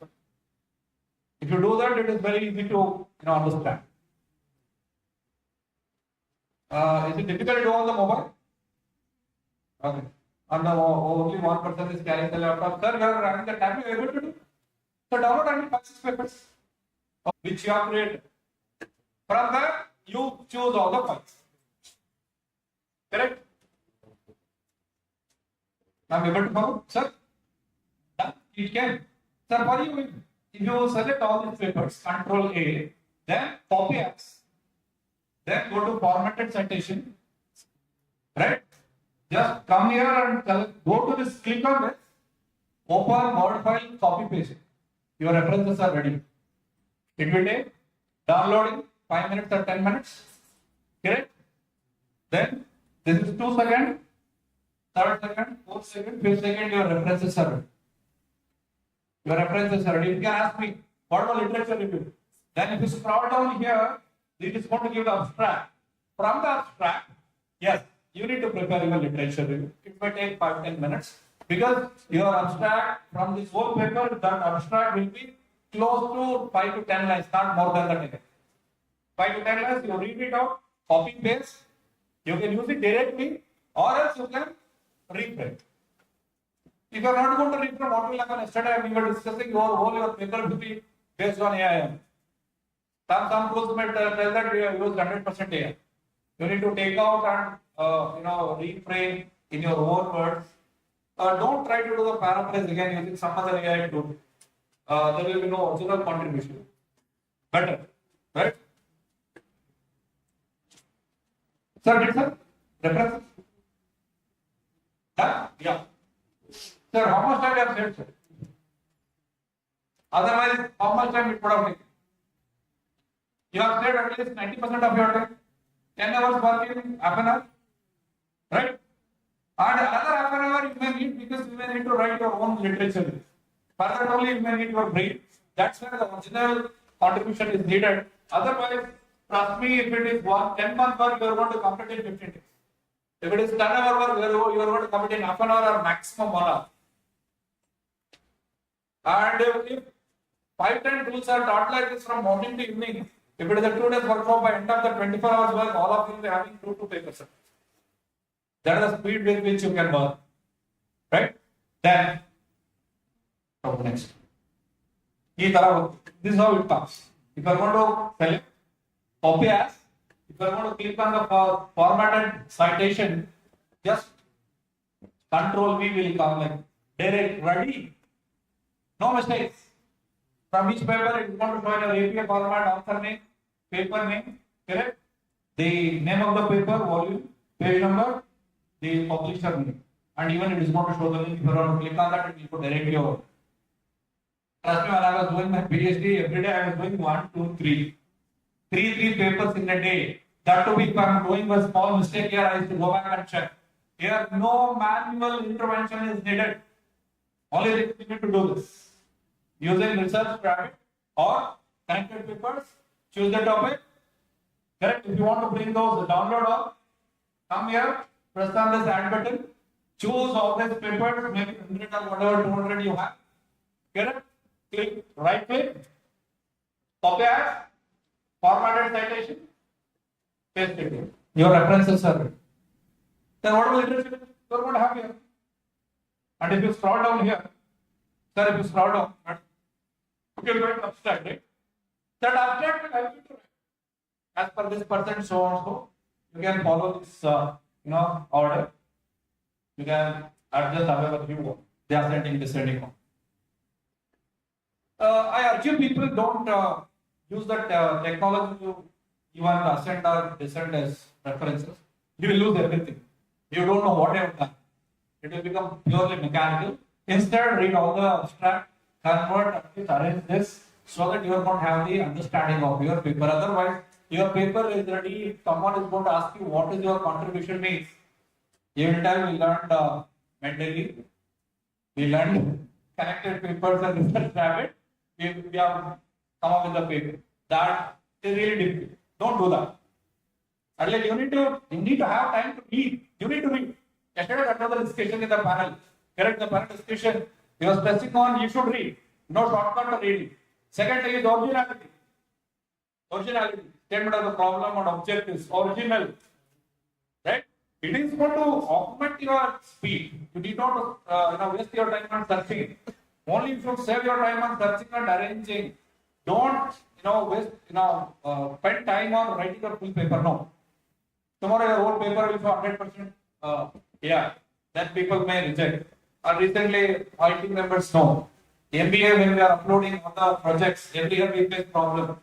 If you do that, it is very easy to understand. Is it difficult to do on the mobile? Okay. And only one person is carrying the laptop. Sir, you are running the tablet, you are able to do? So download only 5-6 papers which you have created. From there, you choose all the files. Correct? I am able to follow? Sir? Done? It can. Sir, for you, if you select all these papers, Control A, then copy as, then go to formatted citation, right? Just come here and go to this, click on this, open Word file, copy paste it. Your references are ready. It will take downloading 5 minutes or 10 minutes. Correct? Then this is 2 seconds, 3rd second, 4th second, 5th second, your references are ready. Your references are ready. You can ask me, what about literature review? Then if you scroll down here, it is going to give the abstract. From the abstract, yes, you need to prepare your literature review. It may take 5-10 minutes because your abstract from this whole paper, that abstract will be close to 5 to 10 lines, not more than that. 5 to 10 lines, you read it out, copy paste. You can use it directly, or else you can reprint. If you are not going to reprint, what will happen? Yesterday we were discussing your paper will be based on AI. Some tools may tell that you use 100% AI. You need to take out and reframe in your own words. Don't try to do the paraphrase again using some other AI tool. There will be no original contribution. Better, right? Sir, did sir? References? Yeah. Sir, how much time you have saved, sir? Otherwise, how much time it would have taken? You have saved at least 90% of your time. 10 hours working, half an hour, right? And another half an hour you may need because you may need to write your own literature. Further only you may need your brain. That's where the original contribution is needed. Otherwise, trust me, if it is 10-month work, you are going to complete in 15 days. If it is 10-hour work, you are going to complete in half an hour or maximum 1 hour. And if 5-10 tools are taught like this from morning to evening, if it is a 2 days workshop, by end of the 24 hours work, all of you will be having 2 to 5%. That is the speed with which you can work. Right? Then, next. This is how it comes. If you are going to select copy as, if you are going to click on the formatted citation, just Control V will come like direct, ready, no mistakes. From each paper, it is going to show your APA format, author name, paper name, correct? The name of the paper, volume, page number, the publisher name, and even it is going to show the link. If you want to click on that, it will go directly over. Trust me, when I was doing my PhD, every day I was doing 1, 2, 3. 3 papers in a day. That too, if I am doing a small mistake here, I used to go back and check. Here, no manual intervention is needed. Only you need to do this. Using research rabbit or connected papers, choose the topic. Correct? If you want to bring those, download all. Come here, press on this add button. Choose all these papers, maybe 100 or whatever 200 you have. Correct? Click, right click, copy as, formatted citation, paste it here. Your references are ready. Then what will literature you are going to have here? And if you scroll down here, sir, if you scroll down, you will write abstract, right? That abstract will help you to write. As per this percent, so and so, you can follow this, order. You can adjust however you want. They are sending, descending on. I urge you people don't use that technology to even ascend or descend as references. You will lose everything. You don't know what you have done. It will become purely mechanical. Instead, read all the abstract, convert, at least arrange this so that you are going to have the understanding of your paper. Otherwise, your paper is ready. If someone is going to ask you what is your contribution means, you will tell we learned mentally, we learned connected papers and research rabbit. We have come up with the paper. That is really difficult. Don't do that. At least you need to have time to read. You need to read. Yesterday, that was the discussion in the panel. Correct, the panel discussion. You are stressing on you should read. No shortcut to reading. Second thing is originality. Originality. Statement of the problem and objectives. Original. Right? It is going to augment your speed. You need not waste your time on searching. Only you should save your time on searching and arranging. Don't waste spend time on writing your full paper. No. Tomorrow your whole paper will show 100% then people may reject. Or recently IT members know. MBA when we are uploading on the projects, every year we face problem.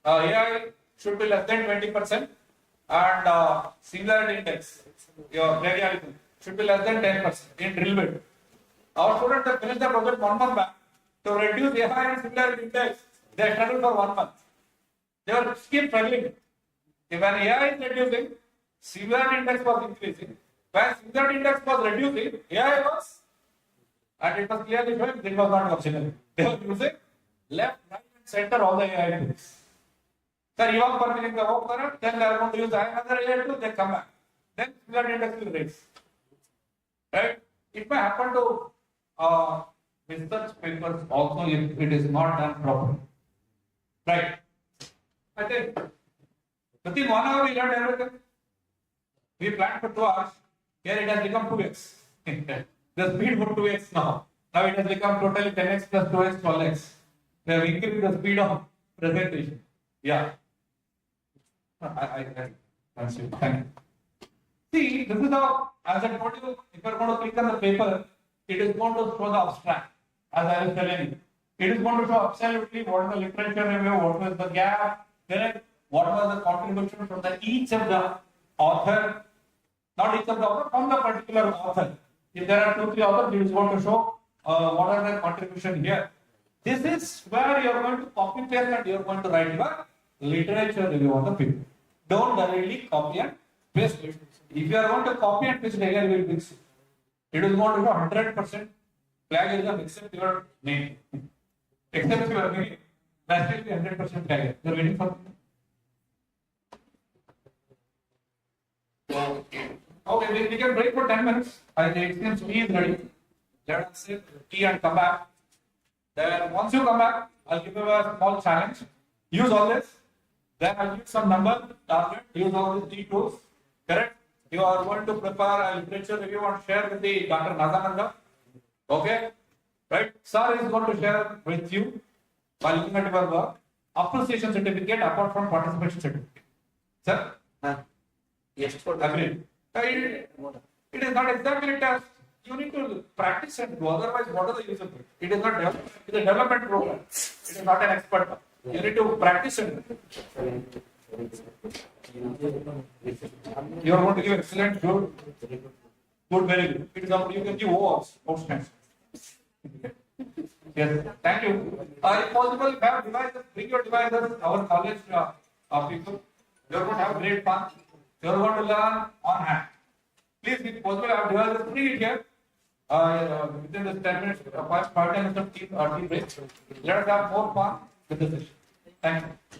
AI should be less than 20% and similarity index, your variability should be less than 10% in drill bit. Our students have finished the project 1 month back. To reduce AI and similarity index, they struggled for 1 month. They were keep struggling. If an AI is reducing, similarity index was increasing. When similarity index was reducing, AI was, and it was clearly showing it was not original. They were using left, right, and center all the AI tools. Sir, you are permitting the work current, then they are going to use another AI tool, they come back. Then similarity index will raise. Right? It may happen to research papers also if it is not done properly. Right? I think within 1 hour we learned everything. We planned for 2 hours. Here it has become 2x. The speed for 2x now. Now it has become totally 10x plus 2x, 12x. We have increased the speed of presentation. Yeah. I thank you. See, this is how, as I told you, if you are going to click on the paper, it is going to show the abstract, as I was telling you. It is going to show absolutely what is the literature review, what was the gap, correct? What was the contribution from each of the author, not each of the author, from the particular author. If there are 2, 3 authors, it is going to show what are their contribution here. This is where you are going to copy paste and you are going to write your literature review on the paper. Don't directly copy and paste it. If you are going to copy and paste it again, you will mix it. It is going to show 100% plagiarism except your name. Except your name, that will be 100% plagiarism. You are waiting for okay, we can break for 10 minutes. I think it seems tea is ready. Let us sip tea and come back. Then once you come back, I'll give you a small challenge. Use all this. Then I'll give some number, target, use all these tools. Correct? You are going to prepare a literature review and share with the Dr. Nazananda. Okay? Right? Sir is going to share with you by looking at your work. Appreciation certificate apart from participation certificate. Sir? Yes, for Agreed. It is not exactly a test. You need to practice and do. Otherwise, what is the use of it? It is not development. It is a development program. It is not an expert. You need to practice and you are going to give excellent, good, very good. It is up to you. Can give awards, outstanding. Yes, thank you. If possible, have devices, bring your devices. Our college people, you are going to have great fun. You are going to learn on hand. Please, if possible, have devices, bring it here. Within this 10 minutes, 5 minutes of tea break. Let us have more fun with the session. Thank you.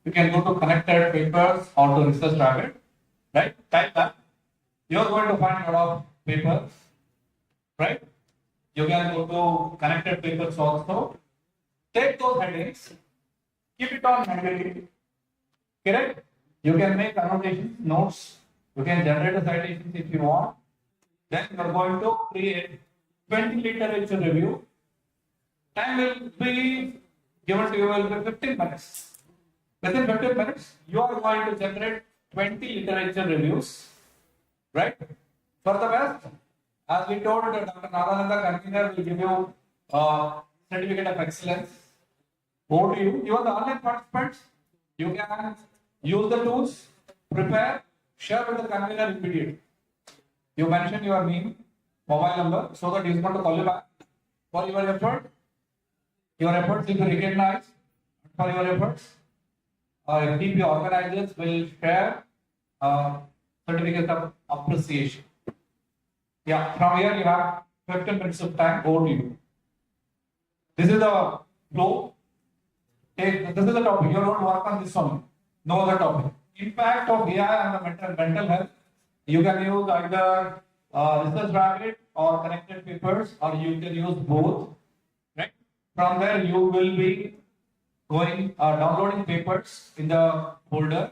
You can go to connected papers or to research rabbit, right? Type that. You're going to find a lot of papers, right? You can go to connected papers also. Take those headings, keep it on manually, correct? You can make annotations, notes. You can generate the citations if you want. Then you are going to create 20 literature review. Time will be given to you will be 15 minutes. Within 15 minutes, you are going to generate 20 literature reviews, right? For the best, as we told, Dr. Narananda convener will give you a certificate of excellence. Over to you. You are the online participants. You can use the tools, prepare, share with the convener immediately. You mention your name, mobile number, so that he is going to call you back for your effort. Your efforts will be recognized for your efforts. FDP organizers will share certificates of appreciation. Yeah, from here you have 15 minutes of time. Over to you. This is the flow. This is the topic. You are going to work on this only. No other topic. Impact of AI on the mental health. You can use either research rabbit or connected papers, or you can use both. Right? From there, you will be going downloading papers in the folder.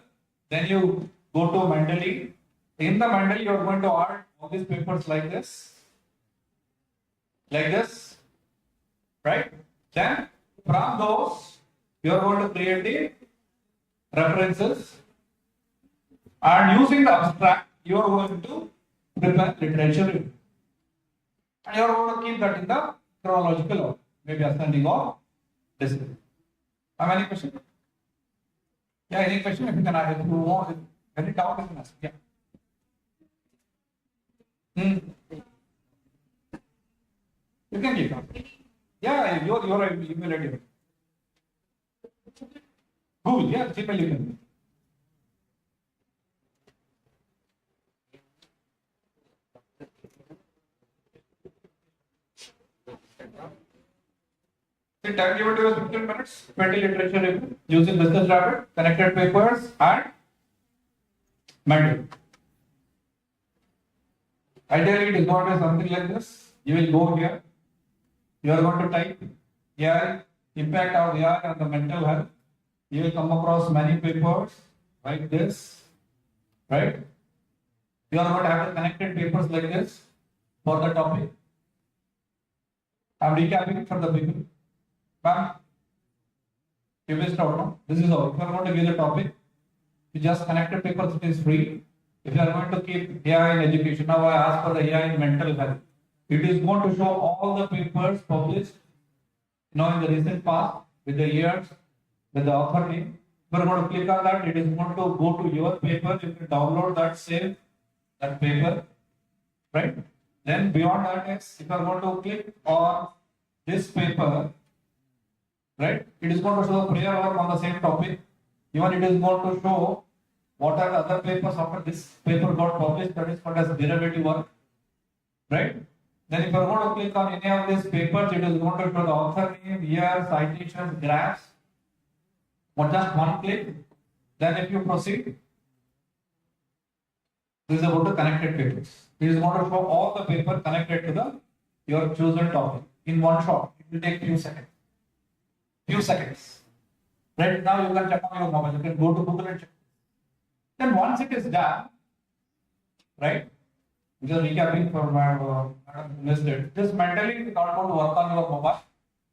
Then you go to Mendeley. In the Mendeley, you are going to add all these papers like this, right? Then from those, you are going to create the references, and using the abstract, you are going to prepare literature review. And you are going to keep that in the chronological order, maybe ascending or descending. Have any question? Yeah, any question? If you can ask, if you want, any doubt, you can ask. Yeah. You can click on. Yeah, your email ID. Google, yeah, Gmail you can. The time given to you is 15 minutes, 20 literature review using business rabbit, connected papers, and Mendeley. Ideally, it is going to be something like this. You will go here. You are going to type AI, impact of AI on the mental health. You will come across many papers like this, right? You are going to have the connected papers like this for the topic. I am recapping for the people. Ma'am, you missed out, no? This is all. If you are going to give the topic, you just connected papers, it is free. If you are going to keep AI in education, now I ask for the AI in mental health. It is going to show all the papers published in the recent past with the years, with the author name. If you are going to click on that, it is going to go to your paper. You can download that, save that paper, right? Then beyond that, if you are going to click on this paper, right, it is going to show prior work on the same topic. Even it is going to show what are the other papers after this paper got published, that is called as derivative work, right? Then if you are going to click on any of these papers, it is going to show the author name, year, citations, graphs, or just one click. Then if you proceed, this is about the connected papers. It is going to show all the paper connected to the your chosen topic in one shot. It will take few seconds. Right now you can check on your mobile. You can go to Google and check. Then once it is done, right? Just recapping for my missed it. This mentally is not going to work on your mobile.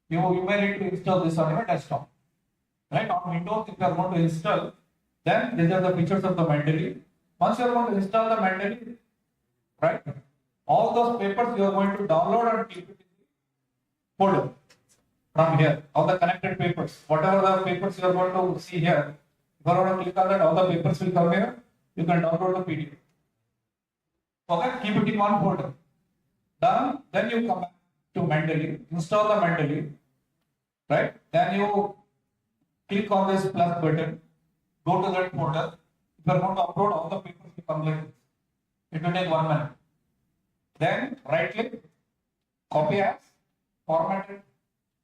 You may need to install this on your desktop. Right? On Windows, if you are going to install, then these are the features of the mentally. Once you are going to install the mentally, right? All those papers you are going to download and keep it in the folder from here. All the connected papers, whatever the papers you are going to see here, If I want to click on that, all the papers will come here. You can download the PDF. Okay, keep it in one folder. Done. Then you come back to Mendeley, install the Mendeley, right? Then you click on this plus button, go to that folder. If you are going to upload all the papers, you come like this. It will take 1 minute. Then right click, copy as, formatted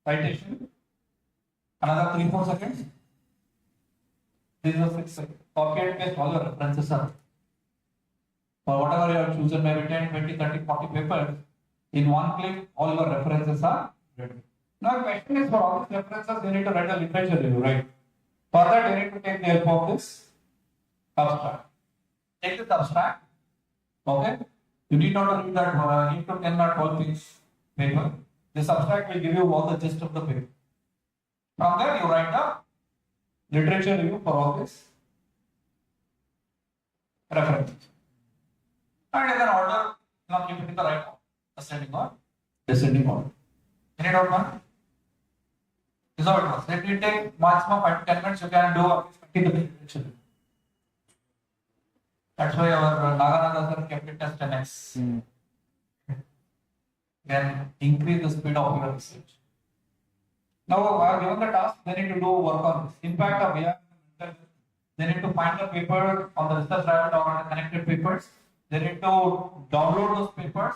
citation, another 3-4 seconds. This is a 6 seconds. Copy and paste all your references are. For whatever you have chosen, maybe 10, 20, 30, 40 papers, in one click, all your references are ready. Now, the question is for all these references, you need to write a literature review, right? For that, you need to take the help of this abstract. Take this abstract, okay? You need not to read that 8 to 10 or 12 page paper. This abstract will give you all the gist of the paper. From there, you write the literature review for all this references. And in an order, now keep it in the right order, ascending or descending order. Any doubt, man? This is how it works. If you take maximum 5 to 10 minutes, you can do at least 50 the literature review. That's why our Nagananda sir kept it as 10x. Then increase the speed of your research. Now, given the task, they need to do work on this. Impact of AI. They need to find the paper on the research rabbit or on the connected papers. They need to download those papers,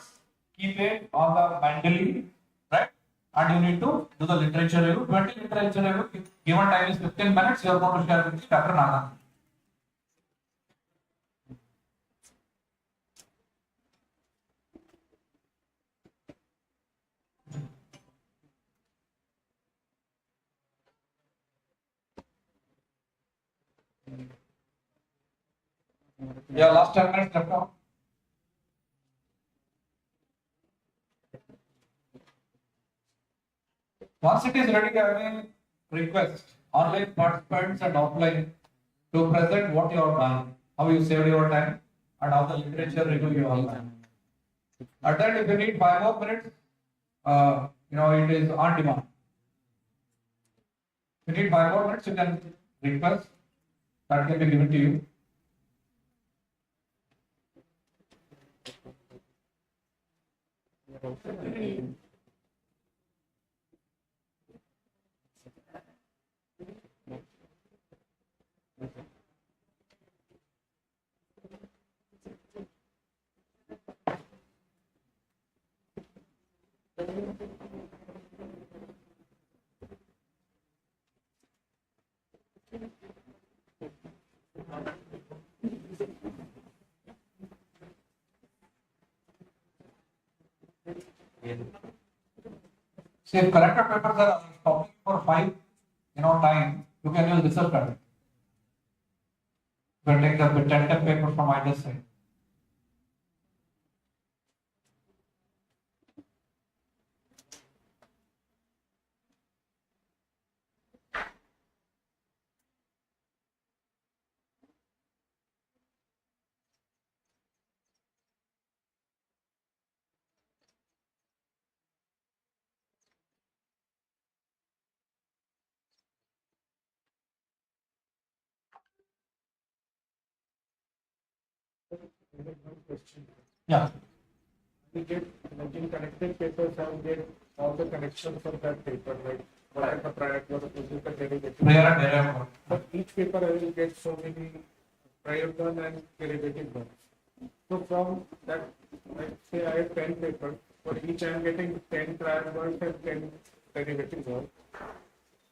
keep it on the Mendeley, right? And you need to do the literature review. 20 literature review. Given time is 15 minutes. You are going to share with Dr. Nagananda. Yeah, last 10 minutes left now. Once it is ready, I will request online participants and offline to present what you have done, how you saved your time, and how the literature review you have done. At that, if you need 5 more minutes, it is on demand. If you need 5 more minutes, you can request. That can be given to you. See, if collected papers are stopping for 5, time, you can use research credit. You can take the 10 paper from either side. Question. Yeah. We get like in connected papers, I will get all the connections of that paper, like what are the prior was the derivative. Prayer and derivative. But each paper I will get so many prior one and derivative ones. So from that, like say I have 10 papers, for each I am getting 10 prior ones and 10 derivative ones.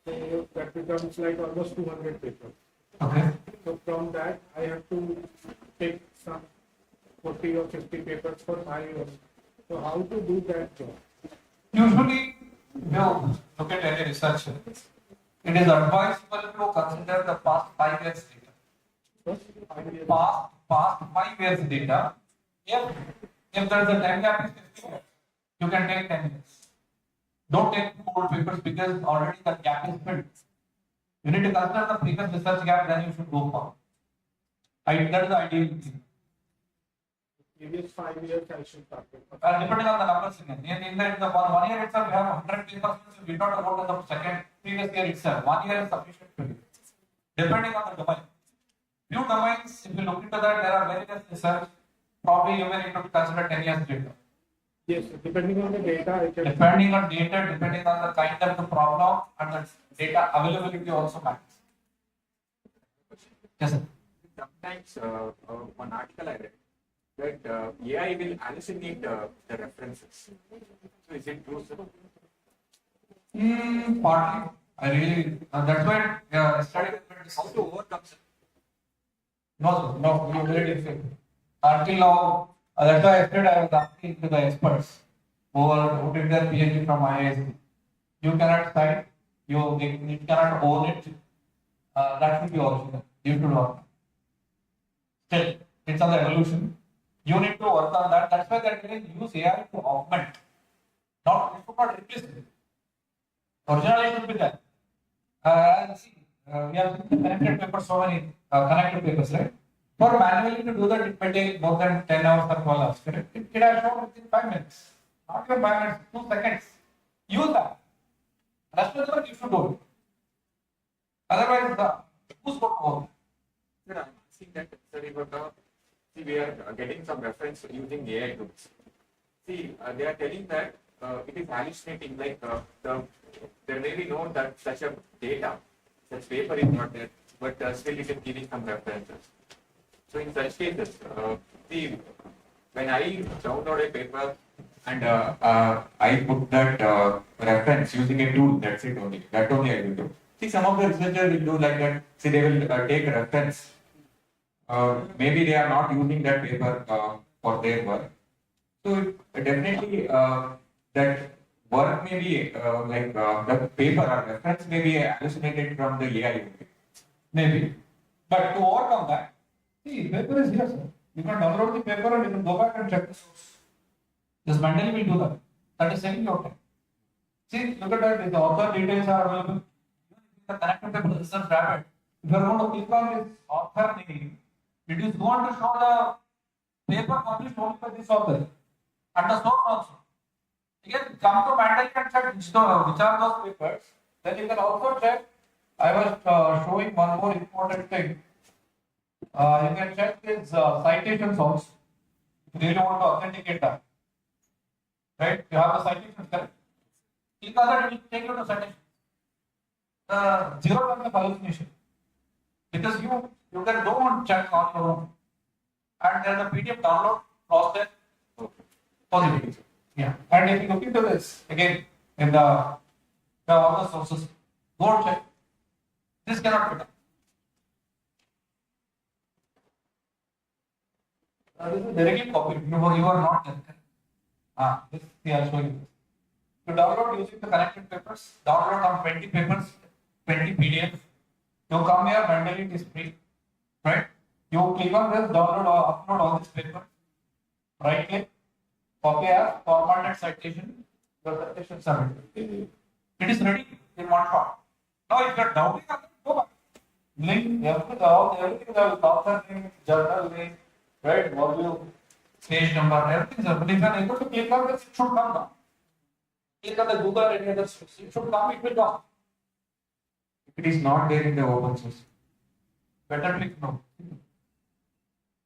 So that becomes like almost 200 papers. Okay. So from that I have to take some 40 or 50 papers for 5 years. So how to do that job? Usually, look at any research. It is advisable to consider the past 5 years data. First 5 years. Past 5 years data. If there is a time gap is 50 years, you can take 10 years. Don't take old papers because already the gap is filled. You need to consider the previous research gap, then you should go for. That is the ideal thing. Previous 5 years I should target. Depending on the numbers again. In the 1 year itself, we have 100 papers, you did not about the second previous year itself. 1 year is sufficient for you. depending on the domain. Few domains, if you look into that, there are very less research. Probably you may need to consider 10 years later. Yes, depending on the data, it can. Depending on data, depending on the kind of the problem and the data availability also matters. Yes, sir. Sometimes one article I read that AI will hallucinate the references. So is it true, sir? Partly. I really, that's why study. How to overcome, sir? No, sir, no, you really didn't say. Until now, that's why yesterday I was asking to the experts who did their PhD from IISc. You cannot cite, you cannot own it. That should be original. You should work. Still, it's on the evolution. You need to work on that. That's why they're going to use AI to augment. Not, it should not replace it. Originally, it should be there. See, we have connected papers, so many connected papers, right? For manually to do that, it may take more than 10 hours or 12 hours. Correct? It has shown within 5 minutes. Not even 5 minutes, 2 seconds. Use that. Rest of the work you should do it. Otherwise, who's going to own? Sir, I'm asking that, sir, see, we are getting some reference using AI tools. See, they are telling that it is hallucinating, like there may be no that such a data, such paper is not there, but still it is giving some references. So in such cases, see, when I download a paper and I put that reference using a tool, that's it only. That only I will do. See, some of the researchers will do like that. See, they will take a reference. Maybe they are not using that paper for their work. So definitely that work may be the paper or reference may be hallucinated from the AI. Maybe. But to overcome that, see, paper is here, sir. You can download the paper and you can go back and check the source. This manually will do that. That is saving your time. See, look at that. The author details are available. The connected paper research rabbit. If you are going to click on this author name, it is going to show the paper published only by this author and the source also. Again, come to manually and check which are those papers. Then you can also check. I was showing one more important thing. You can check his citations also. If you really want to authenticate that. Right? You have the citations correct. Click on that, it will take you to citation. Zero level of hallucination. Because you can go and check on your own. And there is a PDF download process possibility. Yeah. And if you look into this again in the all the sources, go and check. This cannot be done. This is directly copied. You are not there. This I will show you. To download using the connected papers, download on 20 papers, 20 PDFs. You come here manually, it is free. Right? You click on this, download or upload all this paper. Right click, copy as formatted citation. Your citations are ready. It is ready in one shot. Now, if you are doubting on it, go back. Link, everything, the author name, journal name, right? Volume, page number, everything is available. If you are able to click on this, it should come down. Click on the Google or any other source. It should come, it will come. If it is not there in the open source, Better click no.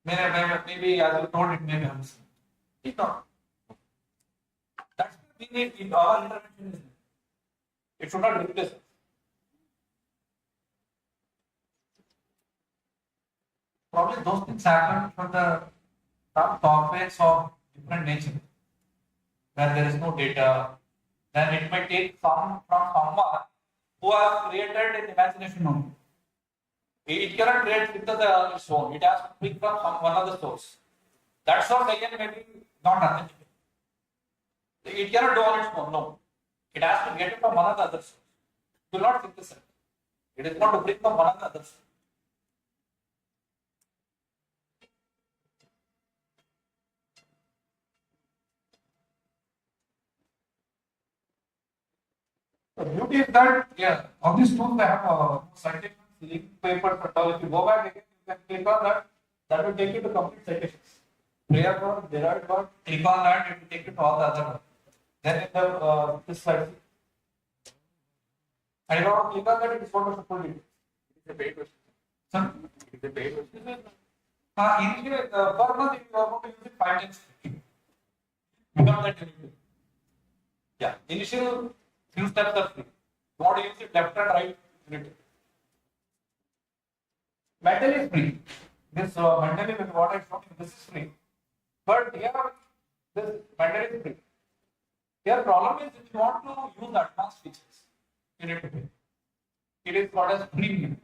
Maybe as you told, it may be answered. It's not. That's the thing in our intervention is it should not replace us. Probably those things happen for the some topics of different nature where there is no data. Then it may take some from someone who has created an imagination only. It cannot create with its own. It has to pick from one other source. That source again may be not authentic. It cannot do on its own. No. It has to get it from one other source. Do not synthesize. It is not to bring from one other source. The beauty is that, yeah, on these tools they have citations, link papers, and all. If you go back again, you can click on that. That will take you to complete citations. Prayer word, derived word, click on that, it will take you to all the other ones. Then in the this slide, and you want to click on that, it is going to full detail. it's a paid question. Sir? Is it paid version? Initially, per month, you are going to use it 5 times. Without that, you need to. Yeah, initial few steps are free. You want to use it left and right, you need to. Metal is free. This metal with what I showed you, this is free. But here, this metal is free. Here, problem is if you want to use advanced features, you need to pay. It is called as premium.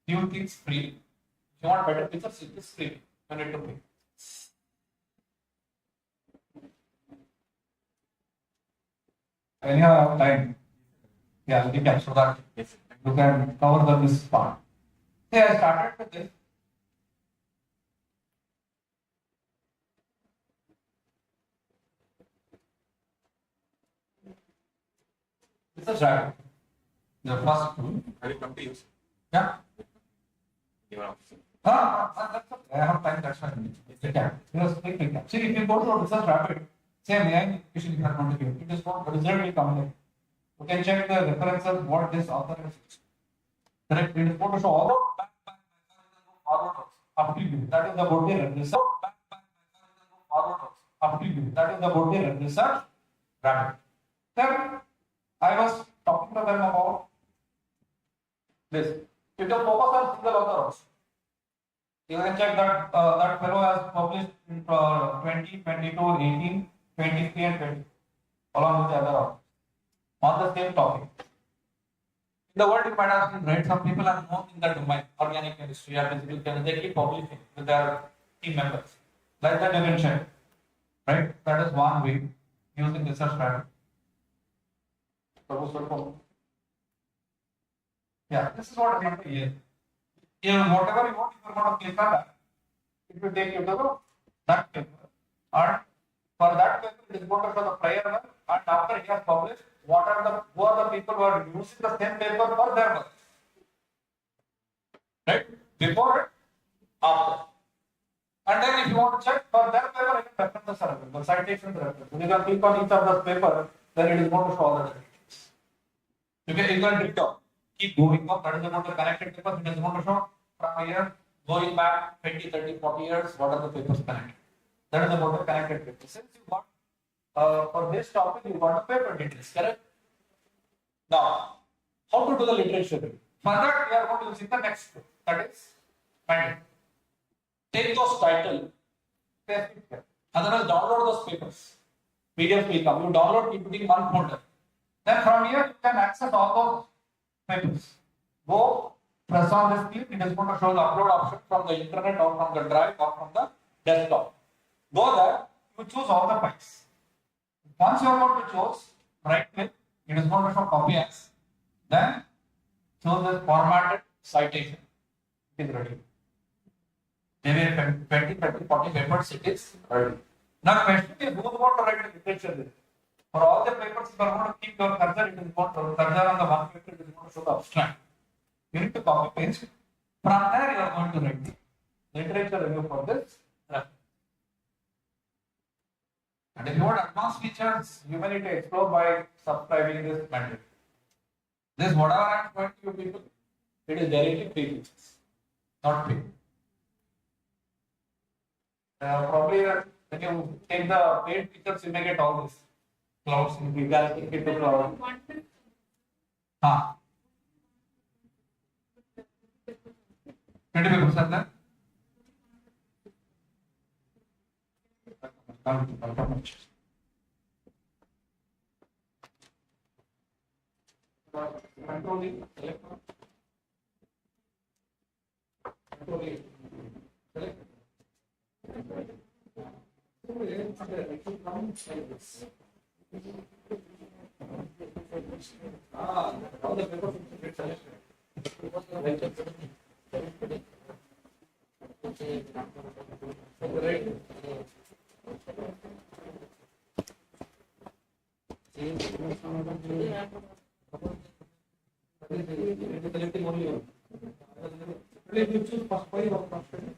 New things free. If you want better features, it is free. You need to pay. Anyhow, time. Yeah, we can so that Yes. you can cover this part. See, I started with this. This is right. The first tool. Have you come to use Yeah. your office? That's okay. I have time, that's fine. You can. Just click recap. See, if you go to research rapid, same AI application you have not given. It is not the result will come there. You can check the references what this author has used. Correct. It is going to show all the back forward up to you. That is the Bodier research. Back forward up to you. That is the Bodier research rapid. Then I was talking to them about this. You can focus on single author also. You can check that that fellow has published in 20, 22, 18, 23 and 20 along with the other authors on the same topic. In the world, you might have read some people are known in the domain, organic chemistry or physical chemistry, they keep publishing with their team members. Like that you can check. Right? That is one way using research strategy. Yeah, this is what I want to hear. Whatever you want, if you want to click on that, it will take you to that paper. And for that paper, it is going to show the prior one, and after he has published, who are the people who are using the same paper for their work. Right? Before it, after. And then if you want to check for their paper, you can reference the survey, the citations reference. You can click on each of the paper, then it is going to show all the details. You can read down. Keep going up. That is about the connected papers. It is going to show from here going back 20, 30, 40 years. What are the papers connected? That is about the connected papers. Since you got for this topic, you got the paper details, correct? Now, how to do the literature review? For that, we are going to use the next step. That is, find it. Take those titles, paste it here. Otherwise, download those papers. PDF will come. You download, keep it in one folder. Then from here, you can access all those papers. Go press on this clip. It is going to show the upload option from the internet or from the drive or from the desktop. Go there. You choose all the files. Once you are going to choose, right click. It is going to show copy as. Then choose this formatted citation. It is ready. Maybe 20, 30, 40 papers. It is ready. Now, question is who is going to write the literature review? For all the papers, if you are going to keep your cursor, it is going to cursor on the one paper, it is going to show the abstract. You need to copy paste. From there, you are going to write the literature review for this reference. And if you want advanced features, you may need to explore by subscribing this manual. This whatever I am going to you people, it is directly free features, not paid. Probably when you take the paid features, you may get all this. Clouds, you can take it to cloud. हाँ 20 papers are there. Controlling electron. Controlling select. All the papers get selected. Right. Selecting only one. If you choose first five or first five.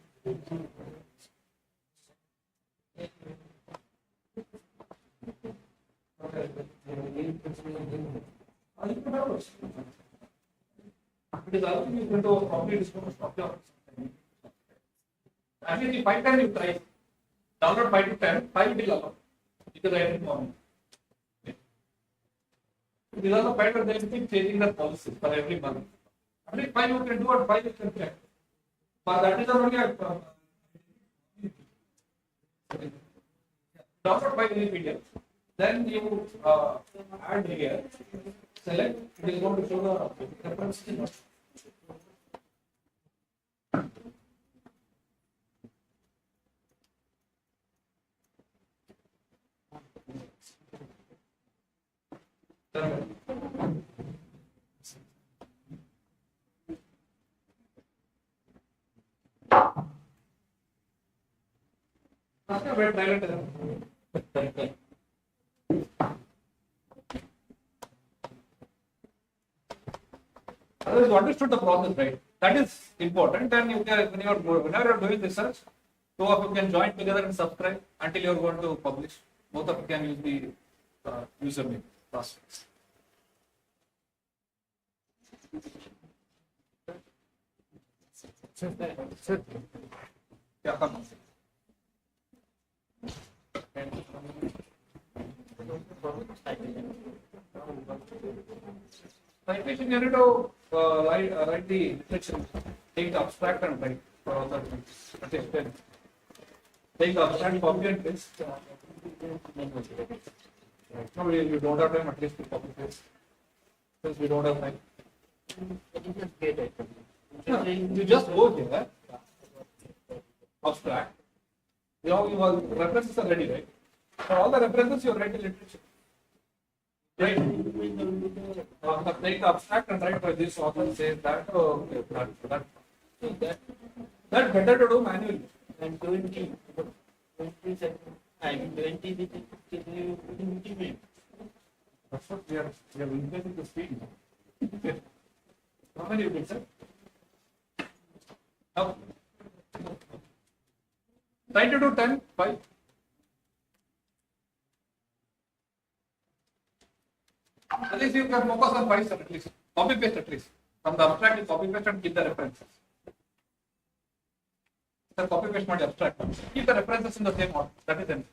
It is allowing you to probably discover software. At least if 5 times you try, download 5 to 10, 5 will allow. Because every morning. It is also better than keep changing the policy for every month. At least 5 you can do and 5 you can check. But that is only a download 5 new videos. Then you add here, select, it is going to show the reference. Otherwise, you understood the process, right? That is important. Then you can, whenever you are doing research, two of you can join together and subscribe until you are going to publish. Both of you can use the username password. Yeah, come on. Citation, you need to write the literature, take the abstract and write for all that. Take the abstract, copy and paste. No, you don't have time, at least to copy paste. Since we don't have time. Yeah, you just go here, abstract. Your references are ready, right? For all the references, you write the literature. Right? Take the abstract and write by this author says that, that's better to do manually. And 20 seconds. I mean 20 minutes. That's what we are increasing the speed. How many you did, sir? Now, try to do 10, 5. At least you can focus on 5, sir, at least. Copy paste at least. From the abstract, you copy paste and keep the references. Sir, copy paste my abstract. Keep the references in the same order. That is it.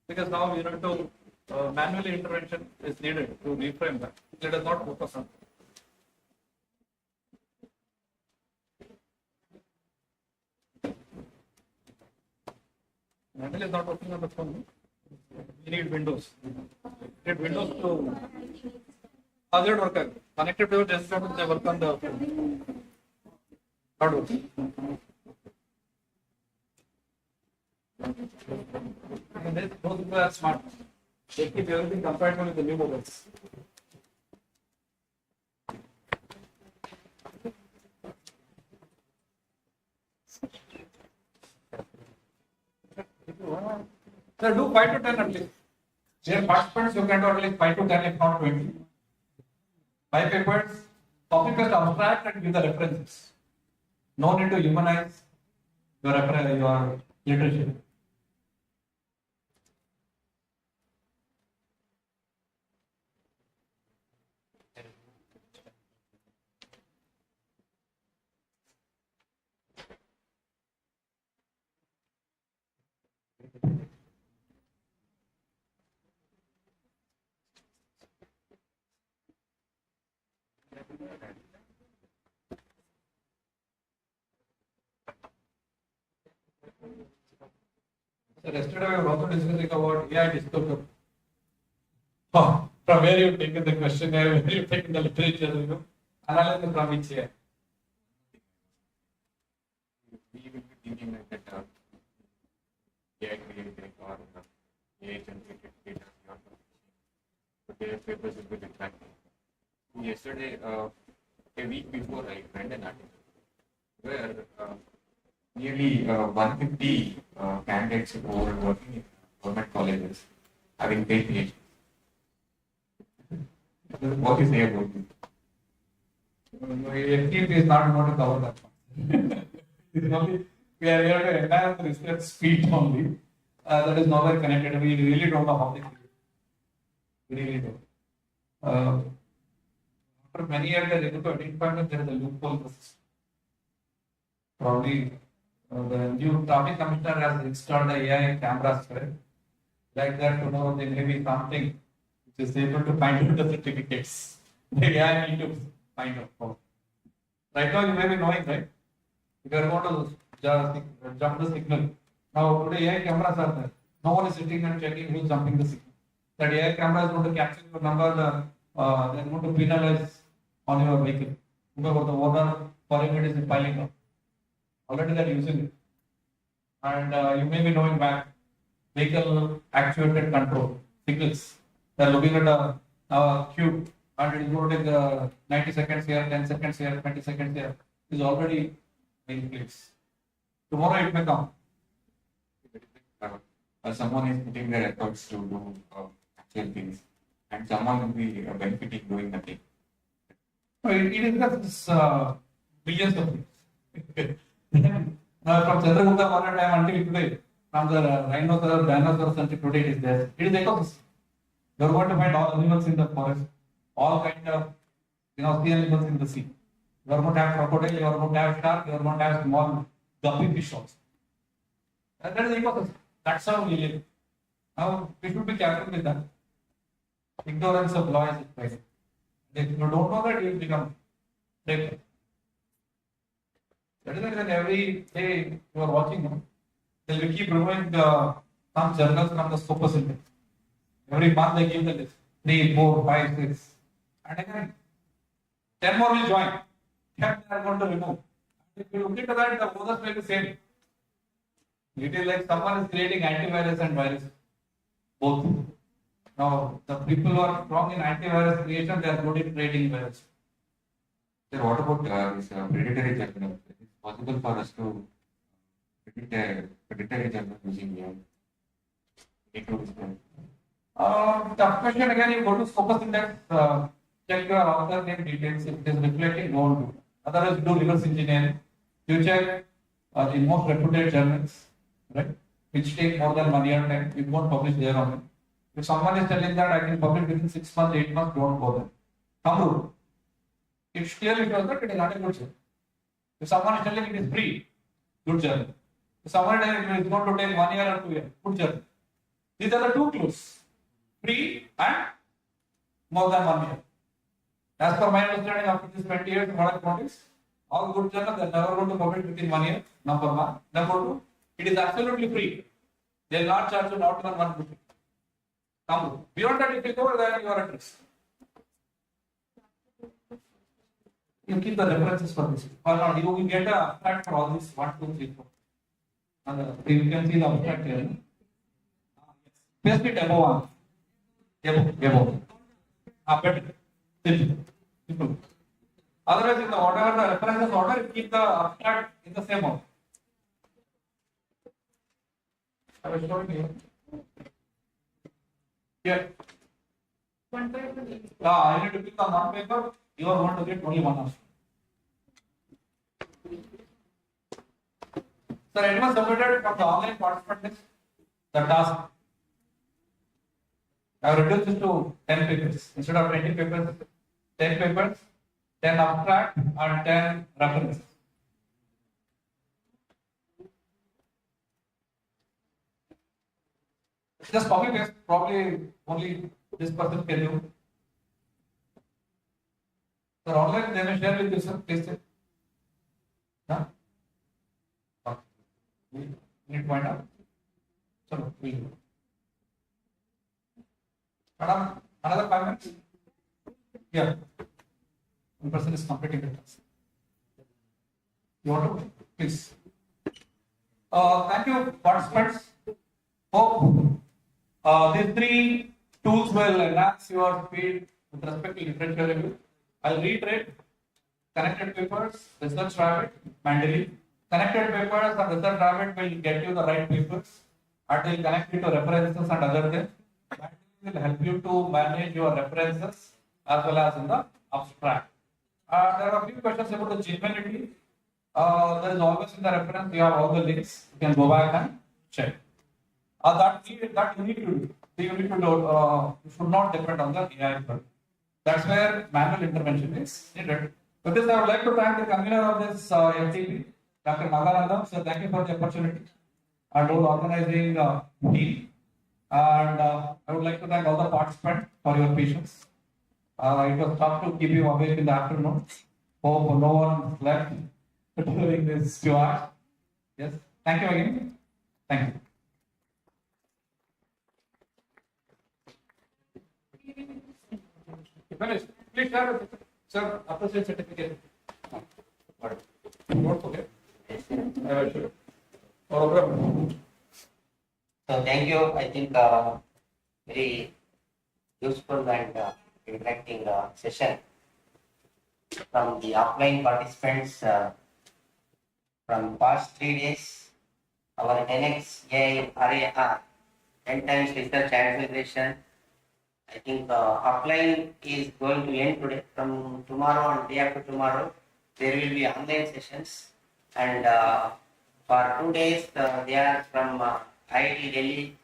Because now you need to manually intervention is needed to reframe that. Let us not focus on. Manual is not working on the phone. We need Windows. We need Windows to other work. Connected to your desktop, they work on the hardware. And those people are smart. They keep everything compatible with the new mobiles. Sir, do 5 to 10 at least. Dear participants, you can do at least 5 to 10 if not 20. 5 papers, copy paste abstract and give the references. No need to humanize your literature. So yesterday we were also discussing about AI disclosure. From where you taken the questionnaire, where you taken the literature, analyze from each year. We will be thinking like that AI created or AI generated data. So their papers will be different. Yesterday, a week before, I read an article where nearly 150 candidates who were working in government colleges having paid PhDs. What is there about it? FDP is not going to cover that. We are here to enhance the research speed only. That is nowhere connected. We really don't know how they do it. We really don't. after many years, they're able to identify that there is a loophole in the system. Probably the new traffic commissioner has installed the AI cameras, right? Like that, tomorrow there may be something which is able to find out the certificates. The AI need to find out. Right now, you may be knowing, right? If you are going to jump the signal, now today AI cameras are there. No one is sitting and checking who is jumping the signal. That AI camera is going to capture your number, they are going to penalize on your vehicle. Because the owner permit is piling up. Already they are using it. And you may be knowing back, vehicle actuated control, signals. They are looking at a cube and it is going to take 90 seconds here, 10 seconds here, 20 seconds here. It is already in place. Tomorrow it may come. Someone is putting their efforts to do actual things, and someone will be benefiting doing nothing. No, it is just billions of things. From Chandragupta Maurya time until today, from the rhinoceros, dinosaurs until today, it is there. It is ecosystem. You are going to find all animals in the forest, all kind of sea animals in the sea. You are going to have crocodile, you are going to have shark, you are going to have small guppy fish also. That is ecosystem. That's how we live. Now we should be careful with that. Ignorance of law is present. If you don't know that, you will become slave. That is why then every day you are watching, no? They will keep removing some journals from the scopus index. Every month they give the list 3, 4, 5, 6. And again, 10 more will join. 10 they are going to remove. If you look into that, the others will be same. It is like someone is creating antivirus and virus. Both. Now, the people who are strong in antivirus creation, they are good in creating virus. Sir, what about this predatory journal? Is it possible for us to predict a predatory journal using AI? Tough question again, you go to scopus index, check your author name details. If it is reflecting, go on to. Otherwise, you do reverse engineering. You check the most reputed journals, right? Which take more than 1 year time. You won't publish there on it. If someone is telling that I can publish within 6 months, 8 months, don't go there. Thumb rule. It's clearly shows that it is not a good journal. If someone is telling it is free, good journal. If someone is telling it is going to take 1 year or 2 years, good journal. These are the two clues. Free and more than 1 year. As per my understanding, after this 20 years, what I found is all good journals they are never going to publish within 1 year. Number one. Number two, it is absolutely free. They will not charge you not even 1 rupee. Come beyond that, if you go there, you are at risk. You keep the references for this. Or not, you will get a abstract for all this 1, 2, 3, 4. And you can see the abstract here. Paste it above one. Above. Better. Simple. Otherwise, in the whatever the references order, keep the abstract in the same order. I will show you. Here. One paper. I need to pick on one paper. You are going to get only one option. Sir, it was submitted from the online participant list. The task. I have reduced this to 10 papers. Instead of 20 papers, 10 papers, 10 abstract and 10 references. Just copy paste, probably only this person can do. Sir, online they may share with you, sir. Paste it. Huh? We need to find out. So, we'll do. Madam, another 5 minutes? Yeah. One person is completing the task. You want to? Please. Thank you, participants. Hope these 3 tools will enhance your speed with respect to literature review. I'll reiterate: connected papers, research rabbit, Mandeli. Connected papers and research rabbit will get you the right papers and will connect you to references and other things. Mandeli will help you to manage your references as well as in the abstract. There are a few questions about the genuinity. There is always in the reference, you have all the links. You can go back and check. That you need to do. You should not depend on the AI. That's where manual intervention is needed. With this, I would like to thank the convener of this FDP, Dr. Nagananda. So thank you for the opportunity and whole organizing team. And I would like to thank all the participants for your patience. It was tough to keep you awake in the afternoon. Hope no one slept during this 2 hours. Yes. Thank you again. Thank you. Finish. Please share with sir, appreciate certificate. Don't forget. Sure. So thank you. I think very useful and interacting session from the offline participants from past 3 days. Our 10x AI RAR, 10 times research acceleration. I think offline is going to end today. From tomorrow and day after tomorrow, there will be online sessions. And for 2 days, they are from IIT Delhi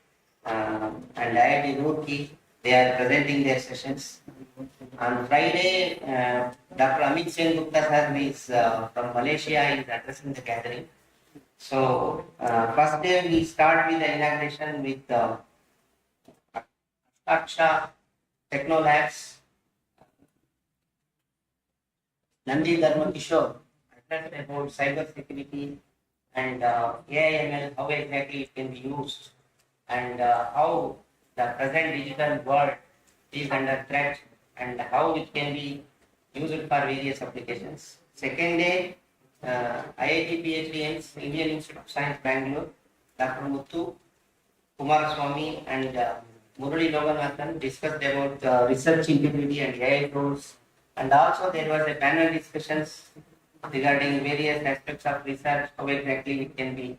and IIT Roorkee. They are presenting their sessions. On Friday, Dr. Amit Sen Gupta sir is from Malaysia is addressing the gathering. So first day we start with the inauguration with Aksha Techno Labs, Nandi Dharma Kishore addressed about cyber security and AI/ML, how exactly it can be used, and how the present digital world is under threat and how it can be used for various applications. Second day, IIT PhDs, Indian Institute of Science, Bangalore, Dr. Muthu Kumaraswamy and Murali Loganathan discussed about research integrity and AI tools, and also there was a panel discussions regarding various aspects of research, how exactly it can be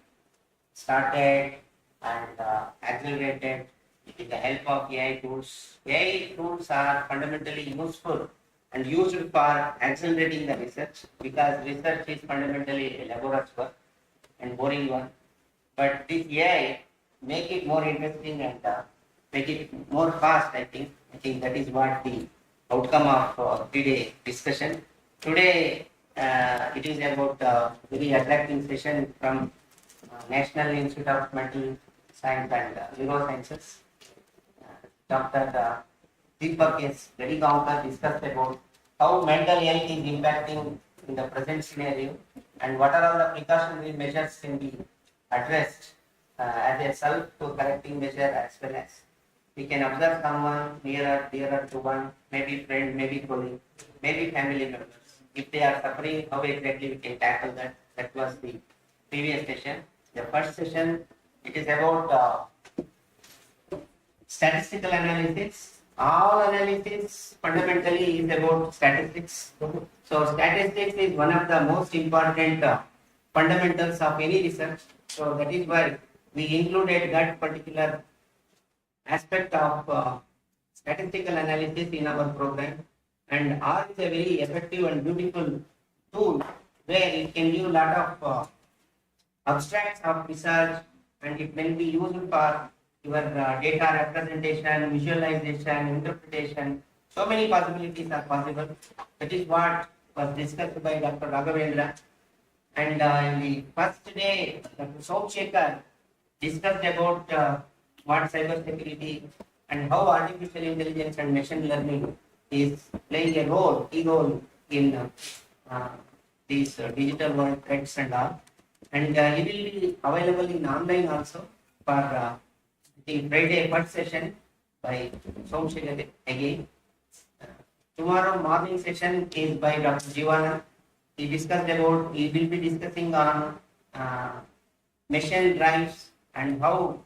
started and accelerated with the help of AI tools. AI tools are fundamentally useful and used for accelerating the research because research is fundamentally a laborious work and boring one. But this AI make it more interesting and make it more fast. I think that is what the outcome of today discussion. Today it is about very attractive session from National Institute of Mental Science and Neurosciences. Dr. Deepak S. Gankar discussed about how mental health is impacting in the present scenario and what are all the precautionary measures can be addressed as a self-correcting measure as well as we can observe someone nearer, dearer to one, maybe friend, maybe colleague, maybe family members. If they are suffering, how exactly we can tackle that? That was the previous session. The first session, it is about statistical analysis. All analysis fundamentally is about statistics. So statistics is one of the most important fundamentals of any research. So that is why we included that particular aspect of statistical analysis in our program. And R is a very effective and beautiful tool where it can give a lot of abstracts of research and it can be used for your data representation, visualization, interpretation. So many possibilities are possible. That is what was discussed by Dr. Raghavendra. And in the first day, Dr. Somshekar discussed about what cyber security and how artificial intelligence and machine learning is playing a key role in these digital world threats and all. And it will be available in online also for the Friday first session by Somshekar again. Tomorrow morning session is by Dr. Jivana. He will be discussing on machine drives and how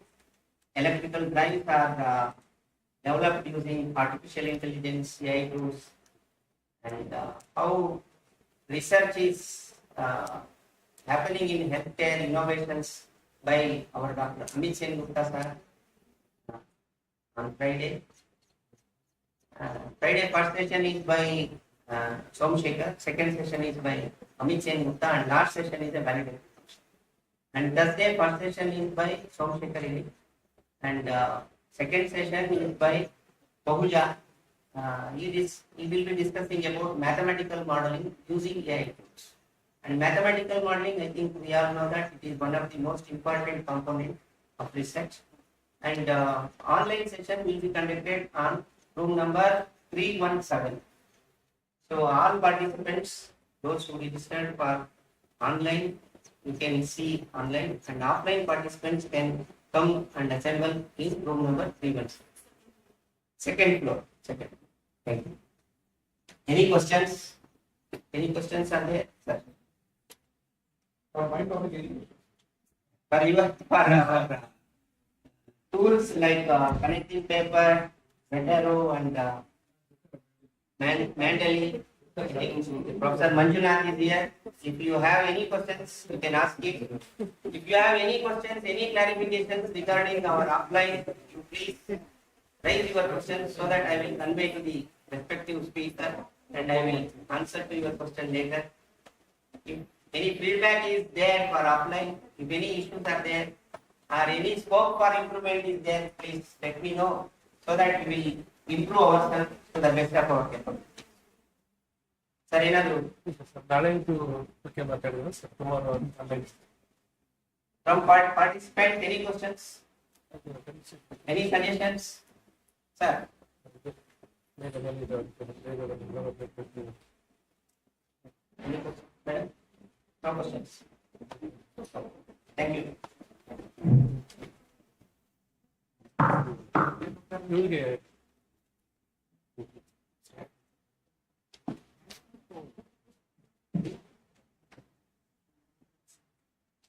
electrical drives are developed using artificial intelligence, AI tools, and how research is happening in healthcare innovations by our Dr. Amit Sen Gupta sir on Friday. Friday first session is by Somshekar, second session is by Amit Sen Gupta, and last session is a validation. And Thursday first session is by Somshekar, and second session is by Pahuja, he will be discussing about mathematical modeling using AI tools. And mathematical modeling, I think we all know that it is one of the most important component of research. And online session will be conducted on room number 317. So all participants, those who registered for online, you can see online, and offline participants can come and assemble in room number 317. Second floor. Second. Thank you. Any questions? Any questions are there, sir? For my topic, For your tools like connecting paper, Zotero and Mandeli. Professor Manjunath is here. If you have any questions, you can ask it. If you have any questions, any clarifications regarding our offline, you please raise your questions so that I will convey to the respective speaker and I will answer to your question later. If any feedback is there for offline, if any issues are there or any scope for improvement is there, please let me know so that we will improve ourselves to the best of our capability. Sir, ಏನಾದ್ರು ನಾಳೆ ಇದು ಬಗ್ಗೆ ಮಾತಾಡಿದ್ರೆ sir tomorrow online. from participants, any questions? Any suggestions? Sir, any questions? Madam? No questions. Thank you. ಇವ್ರಿಗೆ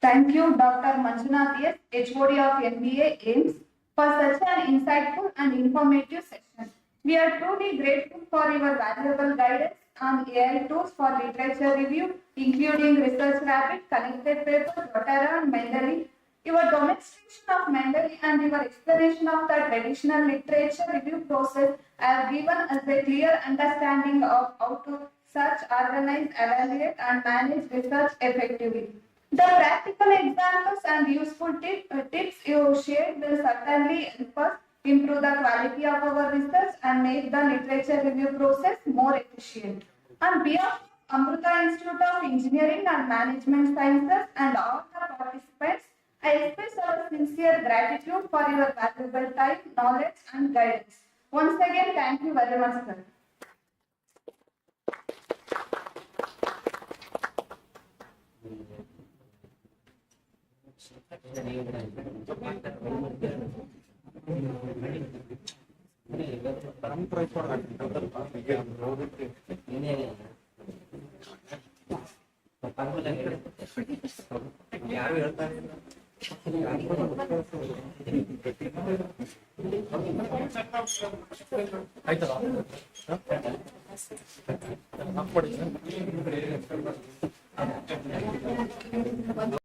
Thank you, Dr. Manjunath S, HOD of MBA AIMS, for such an insightful and informative session. We are truly grateful for your valuable guidance on AI tools for literature review, including Research Rabbit, Connected Paper, Zotero, and Mendeley. Your demonstration of Mendeley and your explanation of the traditional literature review process have given us a clear understanding of how to search, organize, evaluate, and manage research effectively. The practical examples and useful tips you shared will certainly help us improve the quality of our research and make the literature review process more efficient. On behalf of Amrita Institute of Engineering and Management Sciences and all the participants, I express our sincere gratitude for your valuable time, knowledge, and guidance. Once again, thank you very much, sir. ಯಾರು ಹೇಳ್ತಾರೆ ಆಯ್ತಲ್ಲ ಹಾಕ್ಕೊಡಿ sir